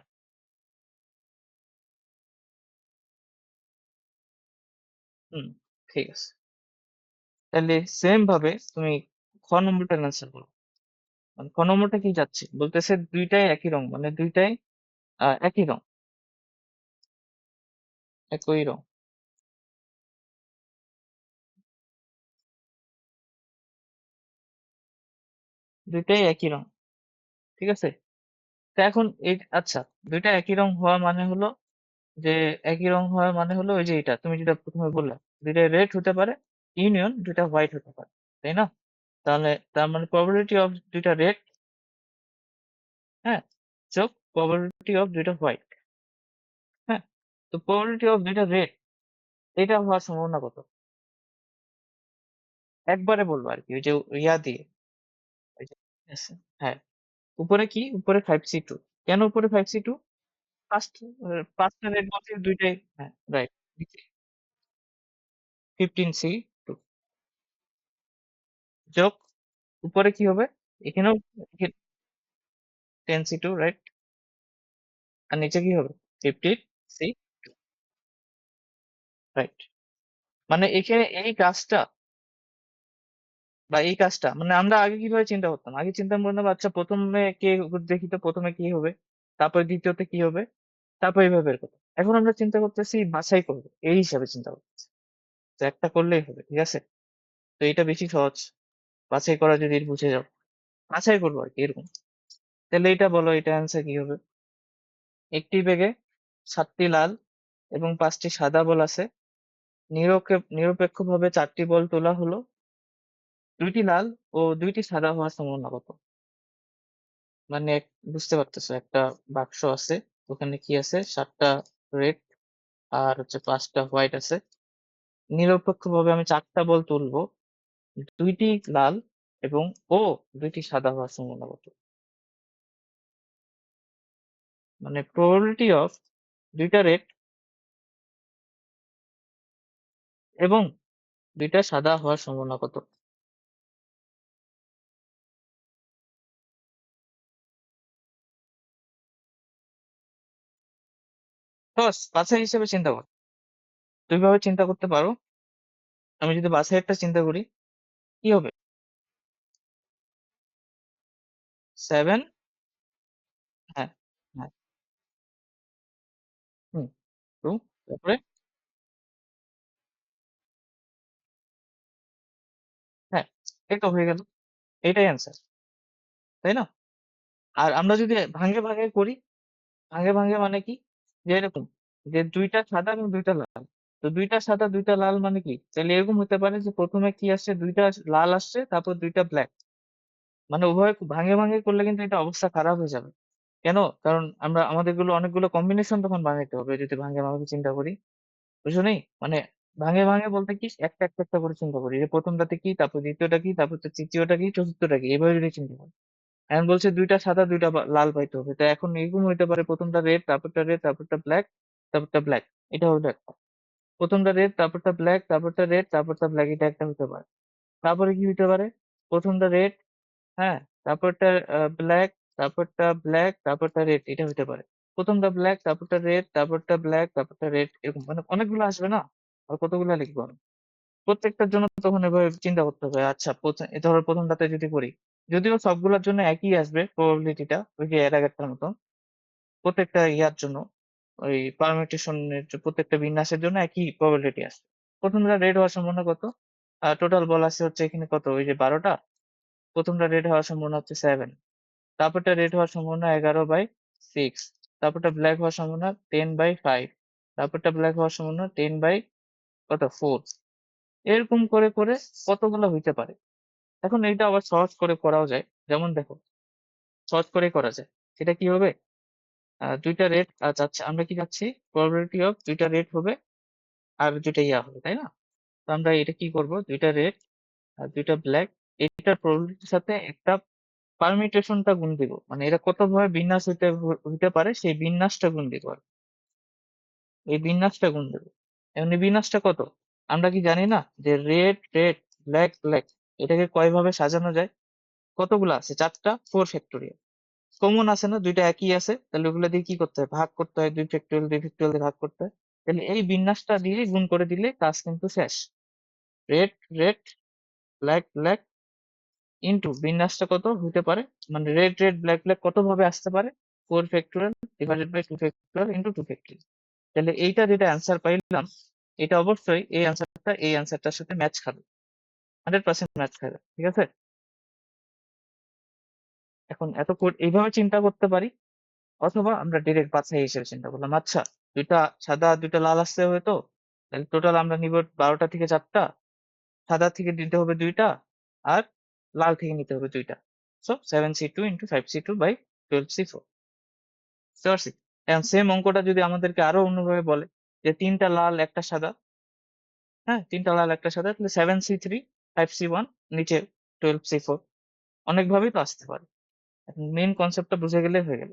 হুম, ঠিক আছে। তাহলে সেম ভাবে তুমি খ নম্বরটা অ্যান্সার করো। মানে খ নম্বরটা কি যাচ্ছে বলতেছে, দুইটাই একই রং, মানে দুইটাই একই রং, একই রং। দুইটাই একই রং, ঠিক আছে? তা এখন এই, আচ্ছা, দুইটা একই রং হওয়া মানে হলো যে, একই রং হওয়া মানে হলো ওই যে এটা তুমি যেটা প্রথমে বললা, দুইটা রেড হতে পারে, ইউনিয়ন দুইটা হোয়াইট হতে পারে, তাই না? তাহলে তার মানে প্রবাবিলিটি অফ দুইটা রেড, হ্যাঁ, যোগ প্রবাবিলিটি অফ দুইটা হোয়াইট, হ্যাঁ, তো প্রবাবিলিটি অফ দুইটা রেড এটা হওয়ার সম্ভাবনা কত? একবারে বলবো আর কি, ওই যে ইয়া দিয়ে, ওই যে, আছে, হ্যাঁ, উপরে কি, উপরে 5c2, কেন উপরে 5c2? ফার্স্ট, পাঁচটা রেড বলছে দুইটাই, হ্যাঁ রাইট, 15c2 যোগ উপরে কি হবে, এখানেও 10c2, রাইট, আর নিচে কি হবে, 15c, রাইট। মানে এখানে এই কাজটা বা এই কাজটা মানে আমরা আগে কিভাবে চিন্তা করতাম, আগে চিন্তা করতাম আচ্ছা প্রথমে কে, দেখি তো প্রথমে কি হবে, তারপরে দ্বিতীয়তে কি হবে, তারপর এইভাবে বের করতাম। এখন আমরা চিন্তা করতেছি বাছাই করবো, এই হিসাবে চিন্তা করতেছি, তো একটা করলেই হবে, ঠিক আছে? তো এটা বেশি সহজ, বাছাই করা যদি বুঝে যাও, বাছাই করবো আর কি এরকম। তাহলে এটা বলো, এটা অ্যান্সার কি হবে? একটি ব্যাগে 7টি লাল এবং 5টি সাদা বল আছে, নিরপেক্ষভাবে 4টি বল তোলা হলো, 2টি লাল ও 2টি সাদা হওয়ার সম্ভাবনা কত? মানে বুঝতে পারতেছো, একটা বাক্স আছে, ওখানে কি আছে, 7টা রেড আর হচ্ছে 5টা হোয়াইট আছে, নিরপেক্ষভাবে আমি 4টা বল তুলবো, 2টি লাল এবং ও 2টি সাদা হওয়ার সম্ভাবনা কত? মানে প্রবাবিলিটি অফ 2টা রেড এবং 2টা সাদা হওয়ার সম্ভাবনা কত? বস বাছাই হিসেবে চিন্তা কর, দুইভাবে চিন্তা করতে পারো। আমি যদি বাছাইয়েরটা চিন্তা করি, কি হবে, 7, হ্যাঁ, হ্যাঁ, হুম, 2, তারপরে, হ্যাঁ, এই তো হয়ে গেল, এটাই অ্যান্সার, তাই না? আর আমরা যদি ভাঙে ভাঙে করি, ভাঙে ভাঙে মানে কি, যে এরকম, যে 2টা সাদা এবং 2টা লাল, তো 2টা সাদা 2টা লাল মানে কি, তাহলে এরকম হতে পারে যে প্রথমে কি আসছে, 2টা লাল আসছে, তারপর 2টা ব্ল্যাক, মানে উভয় ভাঙে ভাঙে করলে কিন্তু এটা অবস্থা খারাপ হয়ে যাবে। কেন? কারণ আমরা আমাদের গুলো অনেকগুলো কম্বিনেশন তখন বানাইতে হবে যদি ভাঙে ভাঙে চিন্তা করি, বুঝছো নি? মানে ভাঙে ভাঙে বলতে কি, একটা একটা একটা করে চিন্তা করি, যে প্রথমটাতে কি, তারপর দ্বিতীয়টা কি, তারপর তো তৃতীয়টা কি, চতুর্থটা কি, এভাবে যদি চিন্তা করি। এখন বলছে 2টা সাদা 2টা লাল পাইতে হবে, তো এখন এরকম হইতে পারে, প্রথমটা রেড, তারপরটা রেড, তারপরটা ব্ল্যাক, তারপরটা ব্ল্যাক, এটা হলো একটা। প্রথমটা রেড, তারপরটা ব্ল্যাক, তারপরটা রেড, তারপরটা ব্ল্যাক, এটা একটা হতে পারে। তারপরে কি হতে পারে, প্রথমটা রেড, হ্যাঁ, তারপরটা ব্ল্যাক, তারপরটা ব্ল্যাক, তারপরটা রেড, এটা হতে পারে। প্রথমটা ব্ল্যাক, তারপরটা রেড, তারপরটা ব্ল্যাক, তারপরটা রেড, এরকম মানে অনেকগুলো আসবে না? আর কতগুলো লিখবো আমি? প্রত্যেকটার জন্য তখন এভাবে চিন্তা করতে হবে। আচ্ছা ধরো প্রথমটাতে যদি করি, যদিও সবগুলোর জন্য একই আসবে প্রবাবিলিটিটা, ওই যে এর আগেরটার মতো, প্রত্যেকটা ইয়ার জন্য, ওই পারমিটেশনের প্রত্যেকটা বিন্যাসের জন্য একই প্রবাবিলিটি আসবে। প্রথমটা রেড হওয়ার সম্ভাবনা কত? টোটাল বল আছে হচ্ছে এখানে কত, ওই যে 12টা, প্রথমটা রেড হওয়ার সম্ভাবনা হচ্ছে 7, তারপরটা রেড হওয়ার সম্ভাবনা 11/6, তারপরটা ব্ল্যাক হওয়ার সম্ভাবনা 10/5, তারপরটা ব্ল্যাক হওয়ার সম্ভাবনা 10/4, এরকম করে করে কতগুলো হইতে পারে। এখন এইটা আবার সহজ করে করাও যায়, যেমন দেখো, সহজ করে করা যায়। সেটা কি হবে, 2টা রেড চাচ্ছি, আমরা কি চাচ্ছি, প্রবাবিলিটি অফ 2টা রেড হবে আর 2টা ইয়া হবে, তাই না? তো আমরা এটা কি করব, 2টা রেড আর 2টা ব্ল্যাক, এটার প্রবাবিলিটির সাথে একটা পারমিটেশনটা গুণ দিব, মানে এটা কতভাবে বিন্যাস হইতে হইতে পারে সেই বিন্যাসটা গুণ দিব আর কি। এই বিন্যাসটা গুণ দেবো। এমনি বিন্যাসটা কত, আমরা কি জানি না যে রেড রেড, ব্ল্যাক ব্ল্যাক, এটাকে কয়ভাবে সাজানো যায়? কতগুলো আছে, 4টা, 4 ফ্যাক্টোরিয়াল। কমন আছে না, দুইটা একই আছে, তাহলে ওগুলো দিয়ে কি করতে হয়, ভাগ করতে হয়, 2 ফ্যাক্টোরিয়াল 2 ফ্যাক্টোরিয়াল দিয়ে ভাগ করতে হয়। তাহলে এই বিন্যাসটা দিয়ে গুণ করে দিলে কাজ কিন্তু শেষ। Red red, black black, into বিন্যাসটা কত হতে পারে, মানে রেড রেড ব্ল্যাক ব্ল্যাক কত ভাবে আসতে পারে, 4 factorial divided by 2 factorial into 2 factorial. তাহলে এইটা যেটা অ্যান্সার পাইলাম, এটা অবশ্যই এই অ্যান্সারটা এই অ্যান্সারটার সাথে ম্যাচ খাবে, 100% ম্যাচ খাবে। ঠিক আছে, এখন এইভাবে চিন্তা করতে পারি, অথবা আমরা ডিরেক্ট বাছাই হিসেবে চিন্তা করলাম। আচ্ছা, দুইটা সাদা আর দুইটা লাল আসতে হবে, তো তাহলে টোটাল আমরা নিব 12টা থেকে 4টা, সাদা থেকে নিতে হবে 2টা, আর লাল থেকে নিতে হবে 2টা। So 7c2 into 5c2 by 12c4। বুঝতে পারছি? এখন সেম অঙ্কটা যদি আমাদেরকে আরো অন্যভাবে বলে যে 3টা লাল একটা সাদা, হ্যাঁ 3টা লাল একটা সাদা, তাহলে 7c3 5c1 নিচে 12c4, অনেকভাবেই তো আসতে পারে। মেইন কনসেপ্টটা বুঝে গেলে হয়ে গেল।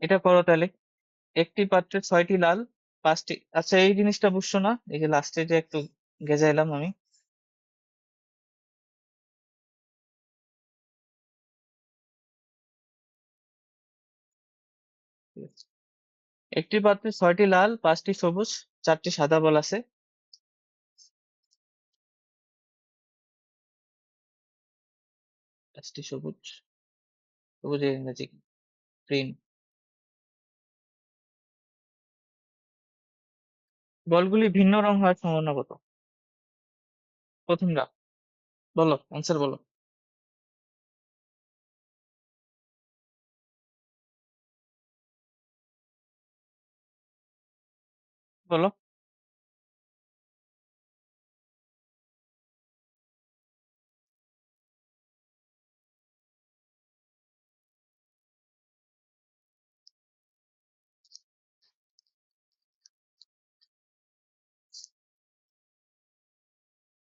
এটা করো তাহলে। একটি পাত্রে 6টি লাল, 5টি, আচ্ছা এই জিনিসটা বুঝছো না, এই যে লাস্টে যে একটু গেজাইলাম আমি। ঠিক আছে। একটি পাত্রে 6টি লাল, 5টি সবুজ, 4টি সাদা বল আছে। 5টি সবুজ, সবুজের ইংরেজি গ্রিন। বলগুলি ভিন্ন রং হওয়ার সম্ভাবনা কত? প্রথমটা বলো, অ্যান্সার বলো। বলো।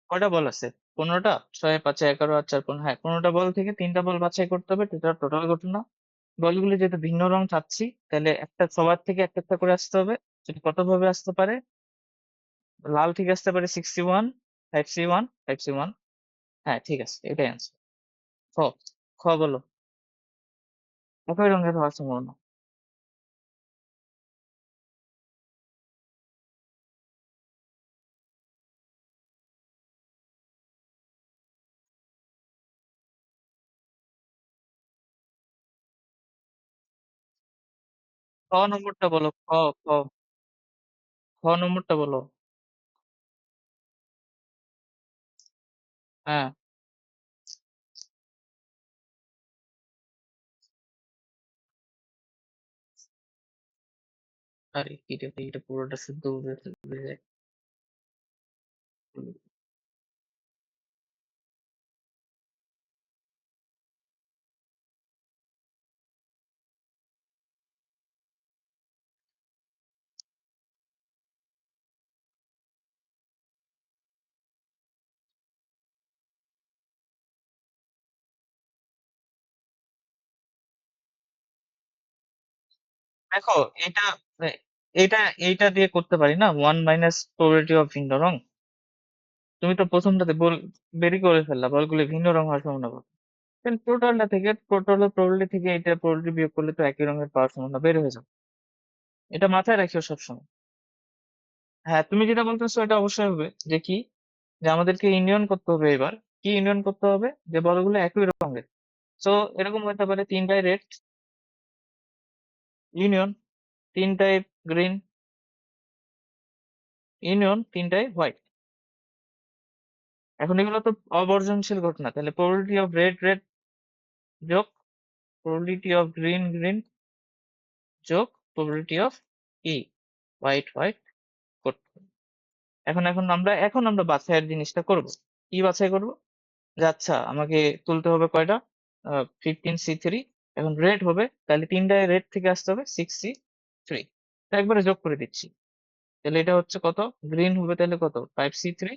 কয়টা বল আছে? 15টা, 6 5 11 আর 4 15, হ্যাঁ 15টা বল থেকে 3টা বল বাছাই করতে হবে, এটা টোটাল ঘটনা। বলগুলি যেহেতু ভিন্ন রং চাচ্ছি, তাহলে একটা সবার থেকে একটা একটা করে আসতে হবে। সেটা কত ভাবে আসতে পারে? লাল থেকে আসতে পারে 61, 5c1, 5c1। হ্যাঁ ঠিক আছে, এটাই অ্যান্সার। খ, খ বলো। একই রঙের হওয়ার সম্ভাবনা। খ নম্বরটা বলো, খ, খ, খ নম্বরটা বলো। হ্যাঁ। আরে কি রে ভাই, এটা পুরোটা শুদ্ধ উড়ে যায়। দেখো, এটা এ- এটা এইটা দিয়ে করতে পারি না, 1 - প্রবাবিলিটি অফ ভিন্ন রং। তুমি তো প্রথমটাতে বল বেরি করে ফেললা, বলগুলি ভিন্ন রং হওয়ার সম্ভাবনা কত। টোটালটা থেকে, টোটাল প্রবাবিলিটি থেকে এটা প্রবাবিলিটি বিয়োগ করলে তো একই রঙের পাওয়ার সম্ভাবনা বের হয়ে যাবে। এটা মাথায় রাখিও সবসময়। হ্যাঁ, তুমি যেটা বলতেছো এটা অবশ্যই হবে, যে কি, যে আমাদেরকে ইউনিয়ন করতে হবে এবার। কি ইউনিয়ন করতে হবে? যে বলগুলো একই রঙের। সো এরকম হতে পারে 3টায় রেড ইউনিয়ন, 3টায় গ্রিন ইউনিয়ন, 3টায় হোয়াইট। এখন এগুলো তো অবর্জনশীল ঘটনা, তাহলে প্রবাবিলিটি অফ রেড রেড যোগ প্রবাবিলিটি অফ গ্রিন গ্রিন যোগ প্রবাবিলিটি অফ কি হোয়াইট হোয়াইট করতে হবে। এখন আমরা বাছাইয়ের জিনিসটা করব। কি বাছাই করব? যে আচ্ছা আমাকে তুলতে হবে কয়টা, 15c3। এখন রেড হবে, তাহলে 3টায় রেড থেকে আসতে হবে 6c3। একবারে যোগ করে দিচ্ছি, তাহলে এটা হচ্ছে কত? গ্রিন হবে তাহলে কত? 5c3।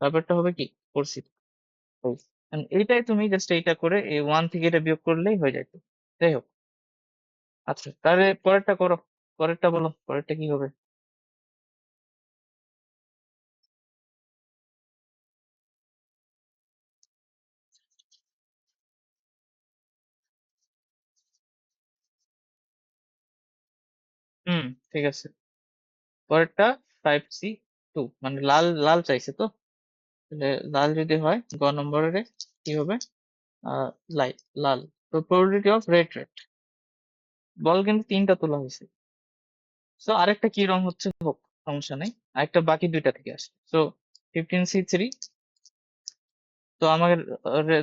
তারপরটা হবে কি? 4c3। এইটাই তুমি জাস্ট এইটা করে এই 1 থেকে এটা বিয়োগ করলেই হয়ে যাইতো। যাই হোক, আচ্ছা তাহলে পরেরটা করো। পরেরটা বলো, পরেরটা কি হবে? হুম, ঠিক আছে। পরেরটা 5c2, মানে লাল লাল চাইছে তো, তাহলে লাল যদি হয় গ নম্বরের কি হবে? আহ লাল। তো প্রবাবিলিটি অফ রেড রেড, বল কিন্তু 3টা তোলা হয়েছে। সো আরেকটা কি রং হচ্ছে হোক, সমস্যা নেই। আরেকটা বাকি দুইটা থেকে আসে। So 15C3। তো আমার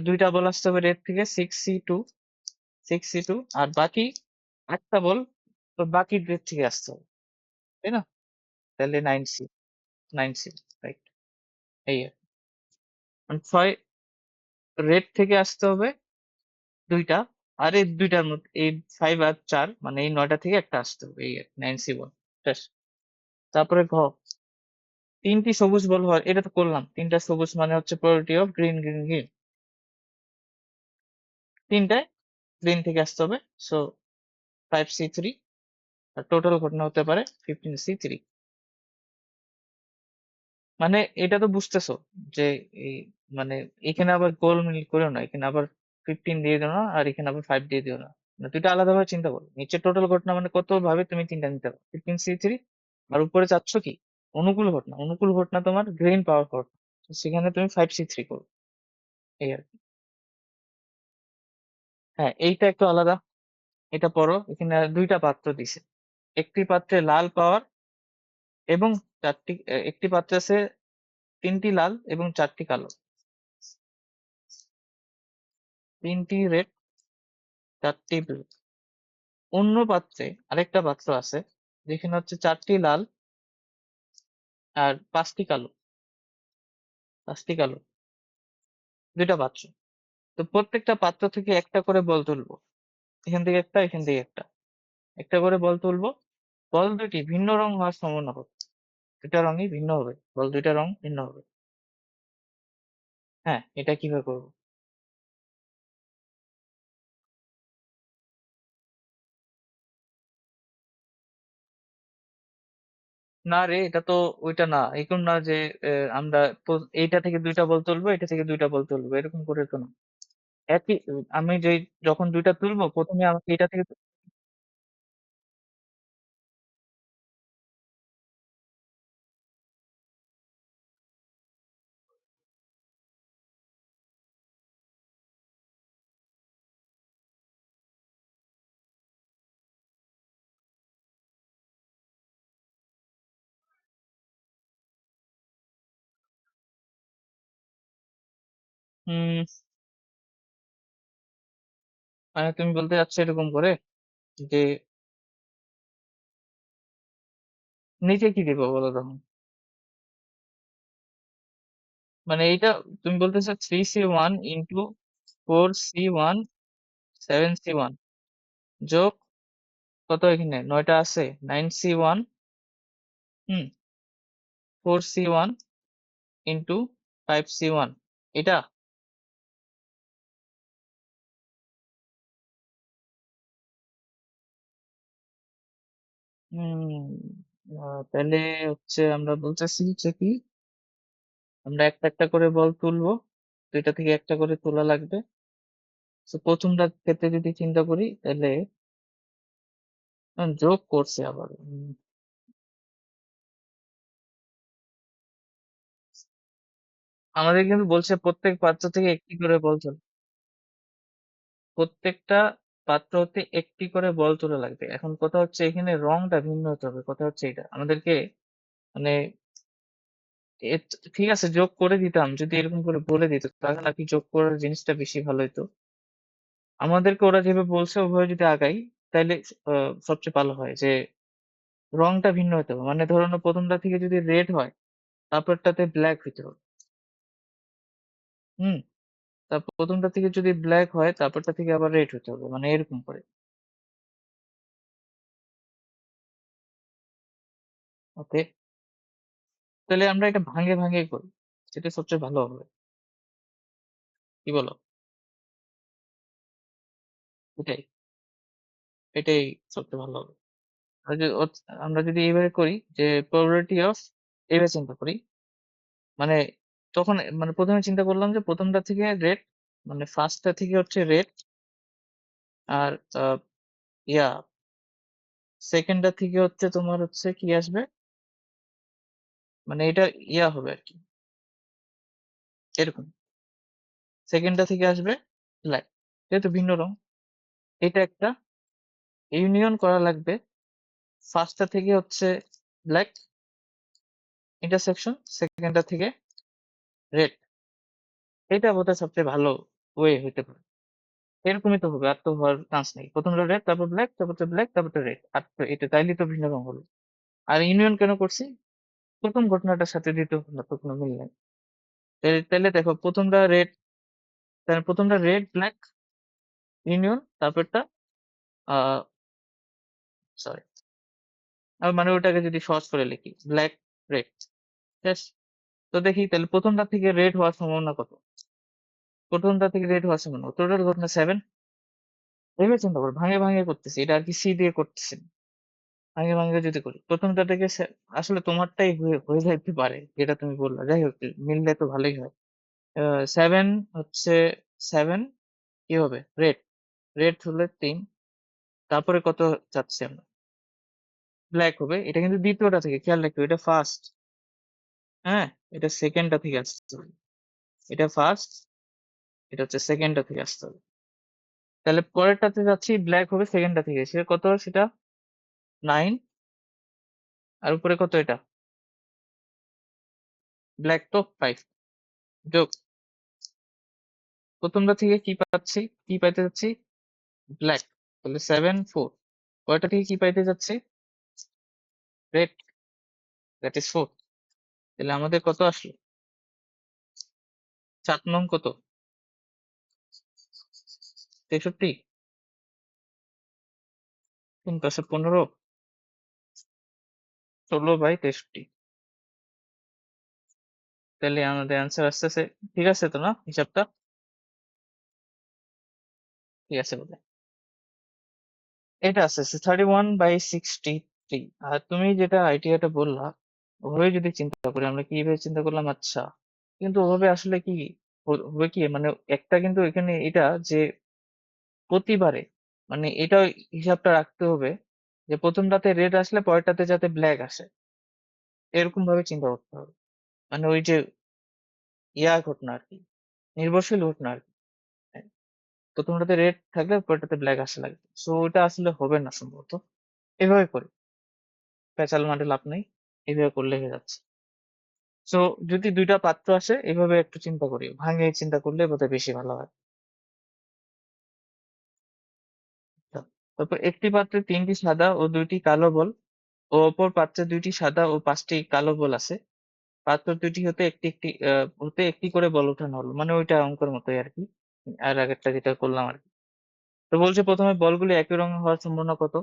দুইটা বল আসতে হবে রেড থেকে, 6C2, আর বাকি একটা বল তো বাকি রেড থেকে আসতে হবে, তাই না? তাহলে 9C, রাইট। এই আর মানে 6 রেড থেকে আসতে হবে দুইটা, আর এই দুইটার মধ্যে এই 5 আর 4 মানে এই 9টা থেকে একটা আসতে হবে, এই 9C1। তারপরে তিনটি সবুজ বল হয়, এটা তো করলাম। তিনটা সবুজ মানে হচ্ছে প্রয়োরিটি অফ গ্রিন গ্রিন গ্রিন, তিনটায় গ্রিন থেকে আসতে হবে। সো 5C3, আর টোটাল ঘটনা হতে পারে 15C3। মানে এটা তো বুঝতেছো যে এই মানে এখানে আবার গোলমিল করো না, এখানে আবার 15 দিয়ে দিও না, আর এখানে আবার 5 দিয়ে দিও না। মানে দুইটা আলাদাভাবে চিন্তা করো। নিচে টোটাল ঘটনা মানে কত ভাবে তুমি তিনটা নিতে পারো, 15C3। আর উপরে চাচ্ছ কি অনুকূল ঘটনা, অনুকূল ঘটনা তোমার গ্রিন পাওয়ার ঘটনা, তো সেখানে তুমি 5C3 করো, এই আর কি। হ্যাঁ, এইটা একটু আলাদা। এটা পড়ো, এখানে দুইটা পাত্র দিছে। একটি পাত্রে লাল পাওয়ার এবং একটি পাত্রে আছে 3টি লাল এবং 4টি কালো। 3টি রেড, 4টি ব্লু। অন্য পাত্রে আরেকটা পাত্র আছে যেখানে হচ্ছে 4টি লাল আর 5টি কালো, দুইটা পাত্র। তো প্রত্যেকটা পাত্র থেকে একটা করে বল তুলবো, এখান থেকে একটা, এখান থেকে একটা, একটা করে বল তুলবো। বল দুইটি ভিন্ন রং হওয়ার সম্ভাবনা হবে, দুইটা রঙই ভিন্ন হবে, বল দুইটা রং ভিন্ন হবে। হ্যাঁ, এটা কিভাবে করবো? না রে, এটা তো ওইটা না, এরকম না যে আমরা এইটা থেকে দুইটা বল তুলবো, এটা থেকে দুইটা বল তুলবো, এরকম করে তো না। একই, আমি যে যখন দুইটা তুলবো প্রথমে আমাকে এটা থেকে হম, মানে তুমি বলতে চাচ্ছো এরকম করে যে নিচে কি দিব বলো তখন? মানে এইটা তুমি বলতেছো 3C1 into 4C1 যোগ কত, এখানে 9টা আছে, 9C1, 4C1 into 5C1, এটা। হম, তাহলে হচ্ছে আমরা বলতেছি যে কি, আমরা একটা একটা করে বল তুলবো, দুইটা থেকে একটা করে তোলা লাগবে। তো প্রথমটার ক্ষেত্রে যদি চিন্তা করি তাহলে যোগ করছে আবার। আমাদের কিন্তু বলছে প্রত্যেক পাত্র থেকে একটি করে বল তোলা, প্রত্যেকটা পাত্র হতে একটি করে বল তোলা লাগবে। এখন কথা হচ্ছে এখানে রংটা ভিন্ন হতে হবে, কথা হচ্ছে এটা আমাদেরকে মানে ঠিক আছে যোগ করে দিতাম যদি এরকম করে বলে দিত, তাহলে নাকি যোগ করার জিনিসটা বেশি ভালো হতো। আমাদেরকে ওরা যেভাবে বলছে ওভাবে যদি আগাই তাহলে সবচেয়ে ভালো হয় যে রংটা ভিন্ন হতে হবে। মানে ধরো না, প্রথমটা থেকে যদি রেড হয় তারপরটাতে ব্ল্যাক হইতে হবে। হুম, তারপর প্রথমটা থেকে যদি ব্ল্যাক হয় তারপরটা থেকে আবার রেড হতে হবে, মানে এরকম করে। ওকে, তাহলে আমরা এটা ভাঙে ভাঙে করি, সেটা সবচেয়ে ভালো হবে। কি বলো? এটাই, এটাই সবচেয়ে ভালো হবে। আমরা যদি এইভাবে করি যে প্রবাবিলিটি অফ, এইভাবে চিন্তা করি, মানে তখন মানে প্রথমে চিন্তা করলাম যে প্রথমটা থেকে রেড, মানে ফার্স্টটা থেকে হচ্ছে রেড, আর ইয়া সেকেন্ডটা থেকে হচ্ছে তোমার হচ্ছে কি আসবে, মানে এটা ইয়া হবে আর কি, এরকম। সেকেন্ডটা থেকে আসবে ব্ল্যাক, যেহেতু ভিন্ন রং। এটা একটা, ইউনিয়ন করা লাগবে ফার্স্টটা থেকে হচ্ছে ব্ল্যাক ইন্টারসেকশন, সেকেন্ডটা থেকে রেড। এটা বোধহয় সবচেয়ে ভালো ওয়ে হইতে পারে। এরকমই তো হবে, আর তো হওয়ার চান্স নেই। প্রথমটা রেড, তারপর ব্ল্যাক, তারপর তো ব্ল্যাক, তারপর তো রেড। আর তো এটা তাইলে তো ভিন্ন রঙ হলো। আর ইউনিয়ন কেন করছি? প্রথম ঘটনাটার সাথে দ্বিতীয় ঘটনা তো কোনো মিল নেই। তাইলে দেখো প্রথমটা রেড, তাহলে প্রথমটা রেড ব্ল্যাক ইউনিয়ন, তারপরটা আহ সরি, মানে ওটাকে যদি সহজ করে লিখি ব্ল্যাক রেড। বেশ, তো দেখি তাহলে প্রথমটা থেকে রেড হওয়ার সম্ভাবনা কত। প্রথমটা থেকে রেড হওয়ার সম্ভাবনা টোটাল ঘটনা 7। ভেবে চিন্তা করো, ভাঙে ভাঙে করতেছি, এটা আর কি সি দিয়ে করতেছি না। ভাঙে ভাঙে যদি করি প্রথমটা থেকে আসলে তোমারটাই হয়ে হয়ে যাইতে পারে যেটা তুমি বললা, যাই হোক মিললে তো ভালোই হয়। 7 হচ্ছে 7 কি হবে রেড, রেড হলে 3, তারপরে কত চাচ্ছি আমরা, ব্ল্যাক হবে। এটা কিন্তু দ্বিতীয়টা থেকে, খেয়াল রাখো এটা ফার্স্ট। হ্যাঁ, এটা সেকেন্ডটা থেকে আসতে হবে। এটা ফার্স্ট, এটা হচ্ছে সেকেন্ডটা থেকে আসতে হবে। তাহলে পরেরটাতে যাচ্ছি, ব্ল্যাক হবে সেকেন্ডটা থেকে, সেটা কত সেটা 9, আর উপরে কত এটা ব্ল্যাক তো 5 যোগ প্রথমটা থেকে কি পাচ্ছি, কি পাইতে যাচ্ছি ব্ল্যাক, তাহলে 7 4। পরেরটা থেকে কি পাইতে যাচ্ছি রেড, দ্যাট ইজ 4। তাহলে আমাদের কত আসলো 7 নং কত 63, 3 × 15, 16/63। তাহলে আমাদের অ্যান্সার আসতেছে, ঠিক আছে তো না হিসাবটা? ঠিক আছে বোধ, এটা আসতেছে 31/63। আর তুমি যেটা আইডিয়াটা বললা, ওভাবে যদি চিন্তা করি, আমরা কিভাবে চিন্তা করলাম, আচ্ছা কিন্তু ওভাবে আসলে কি হবে কি, মানে একটা কিন্তু এখানে এটা যে প্রতিবারে, মানে এটা হিসাবটা রাখতে হবে যে প্রথমটাতে রেড আসলে পরেরটাতে যাতে ব্ল্যাক আসে, এরকম ভাবে চিন্তা করতে হবে। মানে ওই যে ঘটনা আর কি, নির্ভরশীল ঘটনা আর কি। হ্যাঁ, প্রথমটাতে রেড থাকলে পরেরটাতে ব্ল্যাক আসা লাগবে, সো ওটা আসলে হবে না সম্ভবত। এভাবে করি, পেঁচাল মাঠে লাভ নেই, এভাবে করলে হয়ে যাচ্ছে। সো যদি দুইটা পাত্র আসে এভাবে একটু চিন্তা করি, ভাঙে চিন্তা করলে বোধহয় বেশি ভালো হয়। আচ্ছা, তারপর একটি পাত্রে 3টি সাদা ও 2টি কালো বল, ও অপর পাত্রে 2টি সাদা ও 5টি কালো বল আছে। পাত্র দুটি হতে একটি একটি হতে একটি করে বল ওঠানো হলো, মানে ওইটা অঙ্কের মতোই আর কি, আর আগেরটা যেটা করলাম আর কি। তো বলছে প্রথমে বলগুলি একই রঙের হওয়ার সম্ভাবনা কত।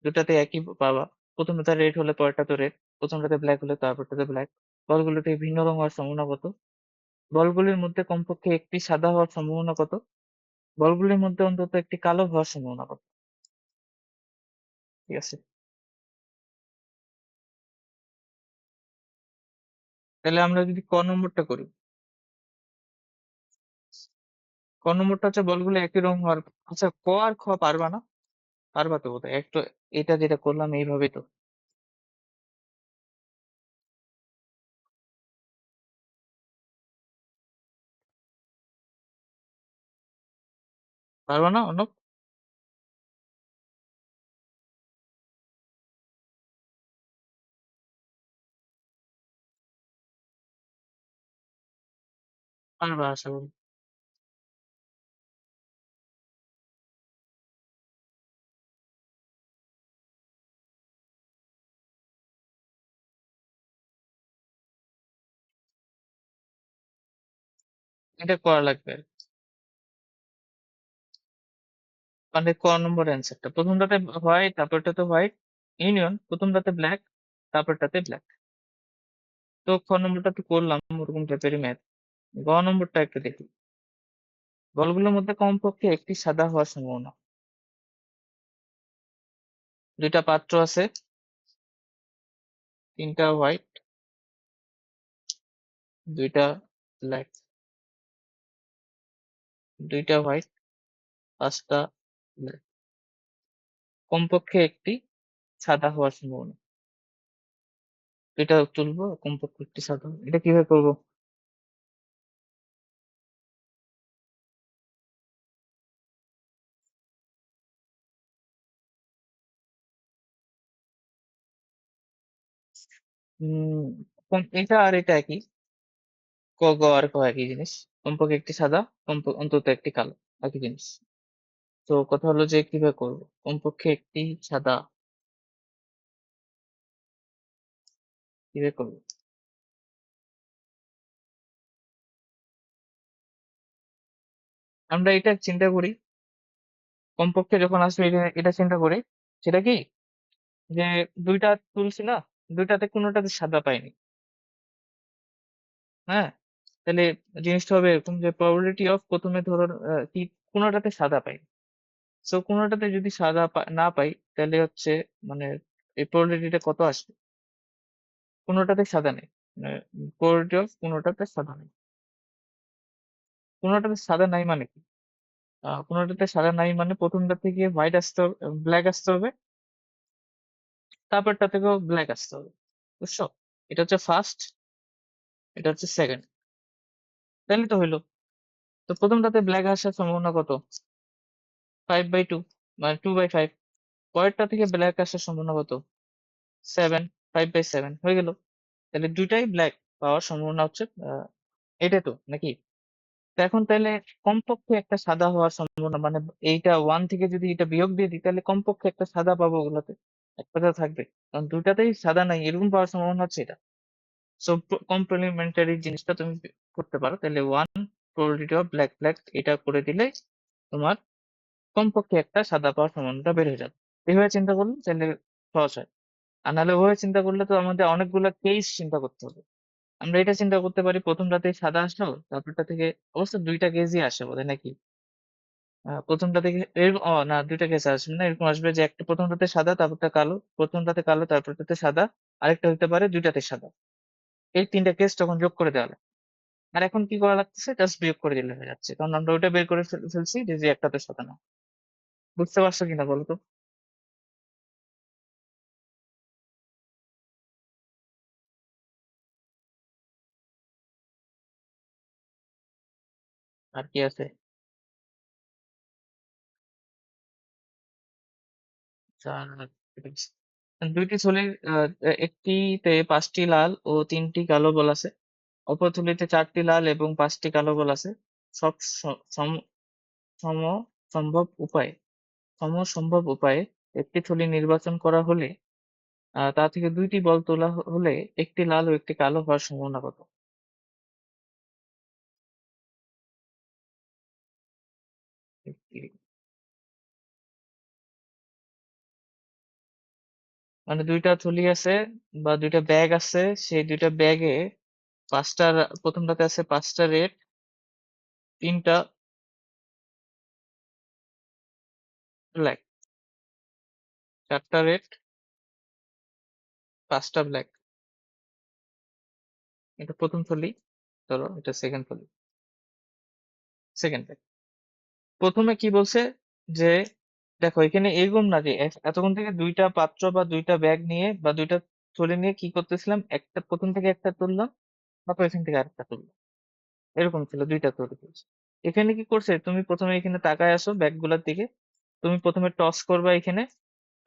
দুটাতে একই পাবা, প্রথমটা রেড হলে পরেরটা তো রেড, প্রথমটাতে ব্ল্যাক হলে তারপরটাতে ব্ল্যাক। বলগুলোতে ভিন্ন রঙ হওয়ার সম্ভাবনা কত। বলগুলির মধ্যে কমপক্ষে একটি সাদা হওয়ার সম্ভাবনা কত। বলগুলির মধ্যে অন্তত একটি কালো হওয়ার সম্ভাবনা কত। ঠিক আছে, তাহলে আমরা যদি ক নম্বরটা করি, ক নম্বরটা হচ্ছে বলগুলো একই রং হওয়ার। আচ্ছা, ক আর খ পারবা না? পারবা তো বোধহয় একটু, এটা যেটা করলাম এইভাবেই তো। পারবা না অর্ণব? পারবা আশা করি। এটা করা লাগবে, মানে ক নম্বর অ্যান্সারটা প্রথমটাতে হোয়াইট, তারপরটাতে হোয়াইট ইউনিয়ন, প্রথমটাতে ব্ল্যাক, তারপরটাতে ব্ল্যাক। তো খ নম্বরটা তো করলাম ওরকম টাইপেরই ম্যাথ। গ নম্বরটা একটু দেখি, বলগুলোর মধ্যে কমপক্ষে একটি সাদা হওয়ার সম্ভাবনা। দুইটা পাত্র আছে, 3টা হোয়াইট, 2টা ব্ল্যাক, 2টা হোয়াইট, 5টা ব্ল্যাক, কমপক্ষে একটি সাদা হওয়ার সম্ভাবনা। এটা তুলবো, কমপক্ষে একটি সাদা, এটা কিভাবে করবো? উম এটা আর এটা একই। ক গ আর ক একই জিনিস। কমপক্ষে একটি সাদা, অন্তত একটি কালো, একই জিনিস। তো কথা হলো যে কিভাবে করবো, কমপক্ষে একটি সাদা কিভাবে করবো? আমরা এটা চিন্তা করি, কমপক্ষে যখন আসবে এটা এটা চিন্তা করি, সেটা কি, যে দুইটা তুলছি না, দুইটাতে কোনোটাতে সাদা পাইনি। হ্যাঁ, তাহলে জিনিসটা হবে এরকম যে প্রবাবিলিটি অফ, প্রথমে ধরো কি, কোনোটাতে সাদা পাই। সো কোনোটাতে যদি সাদা না পাই, তাহলে হচ্ছে মানে এই প্রবাবিলিটিটা কত আসবে? কোনোটাতে সাদা নেই, মানে প্রবাবিলিটি অফ কোনোটাতে সাদা নেই। কোনোটাতে সাদা নাই মানে কি? কোনোটাতে সাদা নাই মানে প্রথমটা থেকে হোয়াইট আসতে হবে, ব্ল্যাক আসতে হবে, তারপরটা থেকেও ব্ল্যাক আসতে হবে। বুঝছো? এটা হচ্ছে ফার্স্ট, এটা হচ্ছে সেকেন্ড। তাহলে তো হইলো। তো প্রথমটাতে ব্ল্যাক আসার সম্ভাবনা কত? 5/2, মানে 2/5। পরেরটা থেকে ব্ল্যাক আসার সম্ভাবনা কত? 7, 5/7 হয়ে গেল। তাহলে দুইটাই ব্ল্যাক পাওয়ার সম্ভাবনা হচ্ছে এটাই তো নাকি? তো এখন তাহলে কমপক্ষে একটা সাদা হওয়ার সম্ভাবনা, মানে এইটা 1 থেকে যদি এটা বিয়োগ দিয়ে দিই, তাহলে কমপক্ষে একটা সাদা পাবো ওগুলোতে, একটা তো থাকবে। কারণ দুইটাতেই সাদা নাই, এরকম পাওয়ার সম্ভাবনা হচ্ছে এটা। সো কমপ্লিমেন্টারি জিনিসটা তুমি করতে পারো, তাহলে 1 প্রবাবিলিটি অফ ব্ল্যাক ব্ল্যাক এটা করে দিলে তোমার কমপক্ষে একটা সাদা পাওয়ার সম্ভাবনাটা বের হয়ে যাবে। এভাবে চিন্তা করলে তাহলে সহজ হয়। আর নাহলে ওভাবে চিন্তা করলে তো আমাদের অনেকগুলো কেস চিন্তা করতে হবে। আমরা এটা চিন্তা করতে পারি, প্রথমটাতে সাদা আসলো, তারপরটা থেকে অবশ্য দুইটা কেসই আসে বোধহয় নাকি? প্রথমটা থেকে এরকম, না, দুইটা কেস আসবে না, এরকম আসবে যে একটা প্রথমটাতে সাদা, তারপরটা কালো, প্রথমটাতে কালো, তারপরটাতে সাদা, আরেকটা হতে পারে দুইটাতে সাদা। এই তিনটা কেস তখন যোগ করে দেওয়া লাগে। আর এখন কি করা লাগতেছে, জাস্ট বিয়োগ করে দিলে হয়ে যাচ্ছে, কারণ আমরা ওটা বের করে ফেলছি যে একটাতে সাদা না। বুঝতে পারছো কিনা বলো তো? আর কি আছে? চার, দুইটি থলির একটিতে 5টি লাল ও 3টি কালো বল আছে, অপর থলিতে 4টি লাল এবং 5টি কালো বল আছে। সব সম সম্ভব উপায়ে সম্ভব উপায়ে একটি থলি নির্বাচন করা হলে তা থেকে দুইটি বল তোলা হলে একটি লাল ও একটি কালো হওয়ার সম্ভাবনা কত? একটি- মানে দুইটা থলি আছে বা দুইটা ব্যাগ আছে, সেই দুইটা ব্যাগে পাঁচটা, প্রথমটাতে আছে 5টা রেড, 3টা ব্ল্যাক, 4টা রেড, 5টা ব্ল্যাক। এটা প্রথম থলি, ধরো এটা সেকেন্ড থলি, সেকেন্ড ব্যাগ। প্রথমে কি বলছে যে, দেখো এখানে এরকম না যে এতক্ষণ থেকে দুইটা পাত্র বা দুইটা ব্যাগ নিয়ে বা দুইটা থলি নিয়ে কি করতেছিলাম, একটা প্রথম থেকে একটা তুললাম, তারপর এখান থেকে আরেকটা তুললাম, এরকম ছিল, দুইটা থলি তুলছে। এখানে কি করছে, তুমি প্রথমে এখানে তাকায় আসো ব্যাগ গুলার দিকে, তুমি প্রথমে টস করবা এখানে,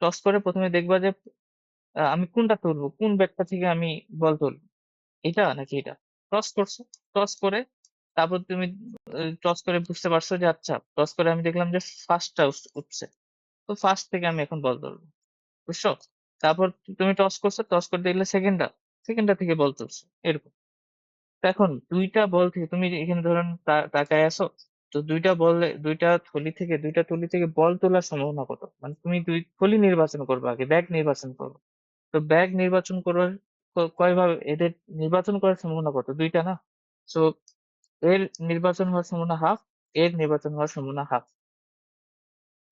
টস করে প্রথমে দেখবা যে আমি কোনটা তুলবো, কোন ব্যাগটা থেকে আমি বল তুলবো, এটা নাকি এটা। টস করছো, টস করে তারপর তুমি টস করে বুঝতে পারছো যে আচ্ছা, টস করে আমি দেখলাম যে ফার্স্টটা উঠছে, তো ফার্স্ট থেকে আমি এখন বল ধরবো। বুঝছো? তারপর তুমি টস করছো, টস করে দেখলে সেকেন্ডটা, সেকেন্ডটা থেকে বল তুলছো, এরকম। তো এখন দুইটা বল থেকে তুমি এখানে ধরেন তাকায় আছো, তো দুইটা থলি থেকে বল তোলার সম্ভাবনা কত, মানে তুমি দুই থলি নির্বাচন করবে, আগে ব্যাগ নির্বাচন করবে। তো ব্যাগ নির্বাচন করার কয় ভাবে এদের নির্বাচন করার সম্ভাবনা কত? দুইটা না? সো এর নির্বাচন হওয়ার সম্ভাবনা হাফ, এর নির্বাচন হওয়ার সম্ভাবনা হাফ।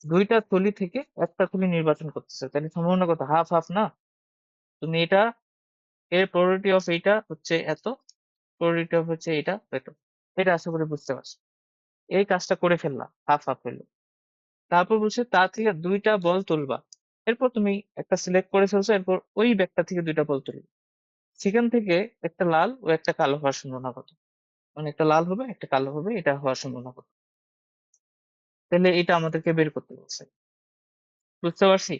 দুইটা থলি থেকে একটা থলি নির্বাচন করতেছে, তাহলে সম্ভাবনা কত? হাফ হাফ না? তুমি এটা, এর প্রবাবিলিটি অফ এইটা হচ্ছে এত, প্রবাবিলিটি অফ হচ্ছে এটা এত। এটা আশা করি বুঝতে পারছো। এই কাজটা করে ফেললাম, হাফ হাফ হইলো। তারপর বলছে তার থেকে দুইটা বল তুলবা। এরপর তুমি একটা সিলেক্ট করে ফেলছো, এরপর ওই ব্যাগটা থেকে দুইটা বল তুলবে। সেখান থেকে একটা লাল ও একটা কালো হওয়ার সম্ভাবনা কত? মানে একটা লাল হবে, একটা কালো হবে, এটা হওয়ার সম্ভাবনা কত? তাহলে এটা আমাদেরকে বের করতে বলছে। বুঝতে পারছি?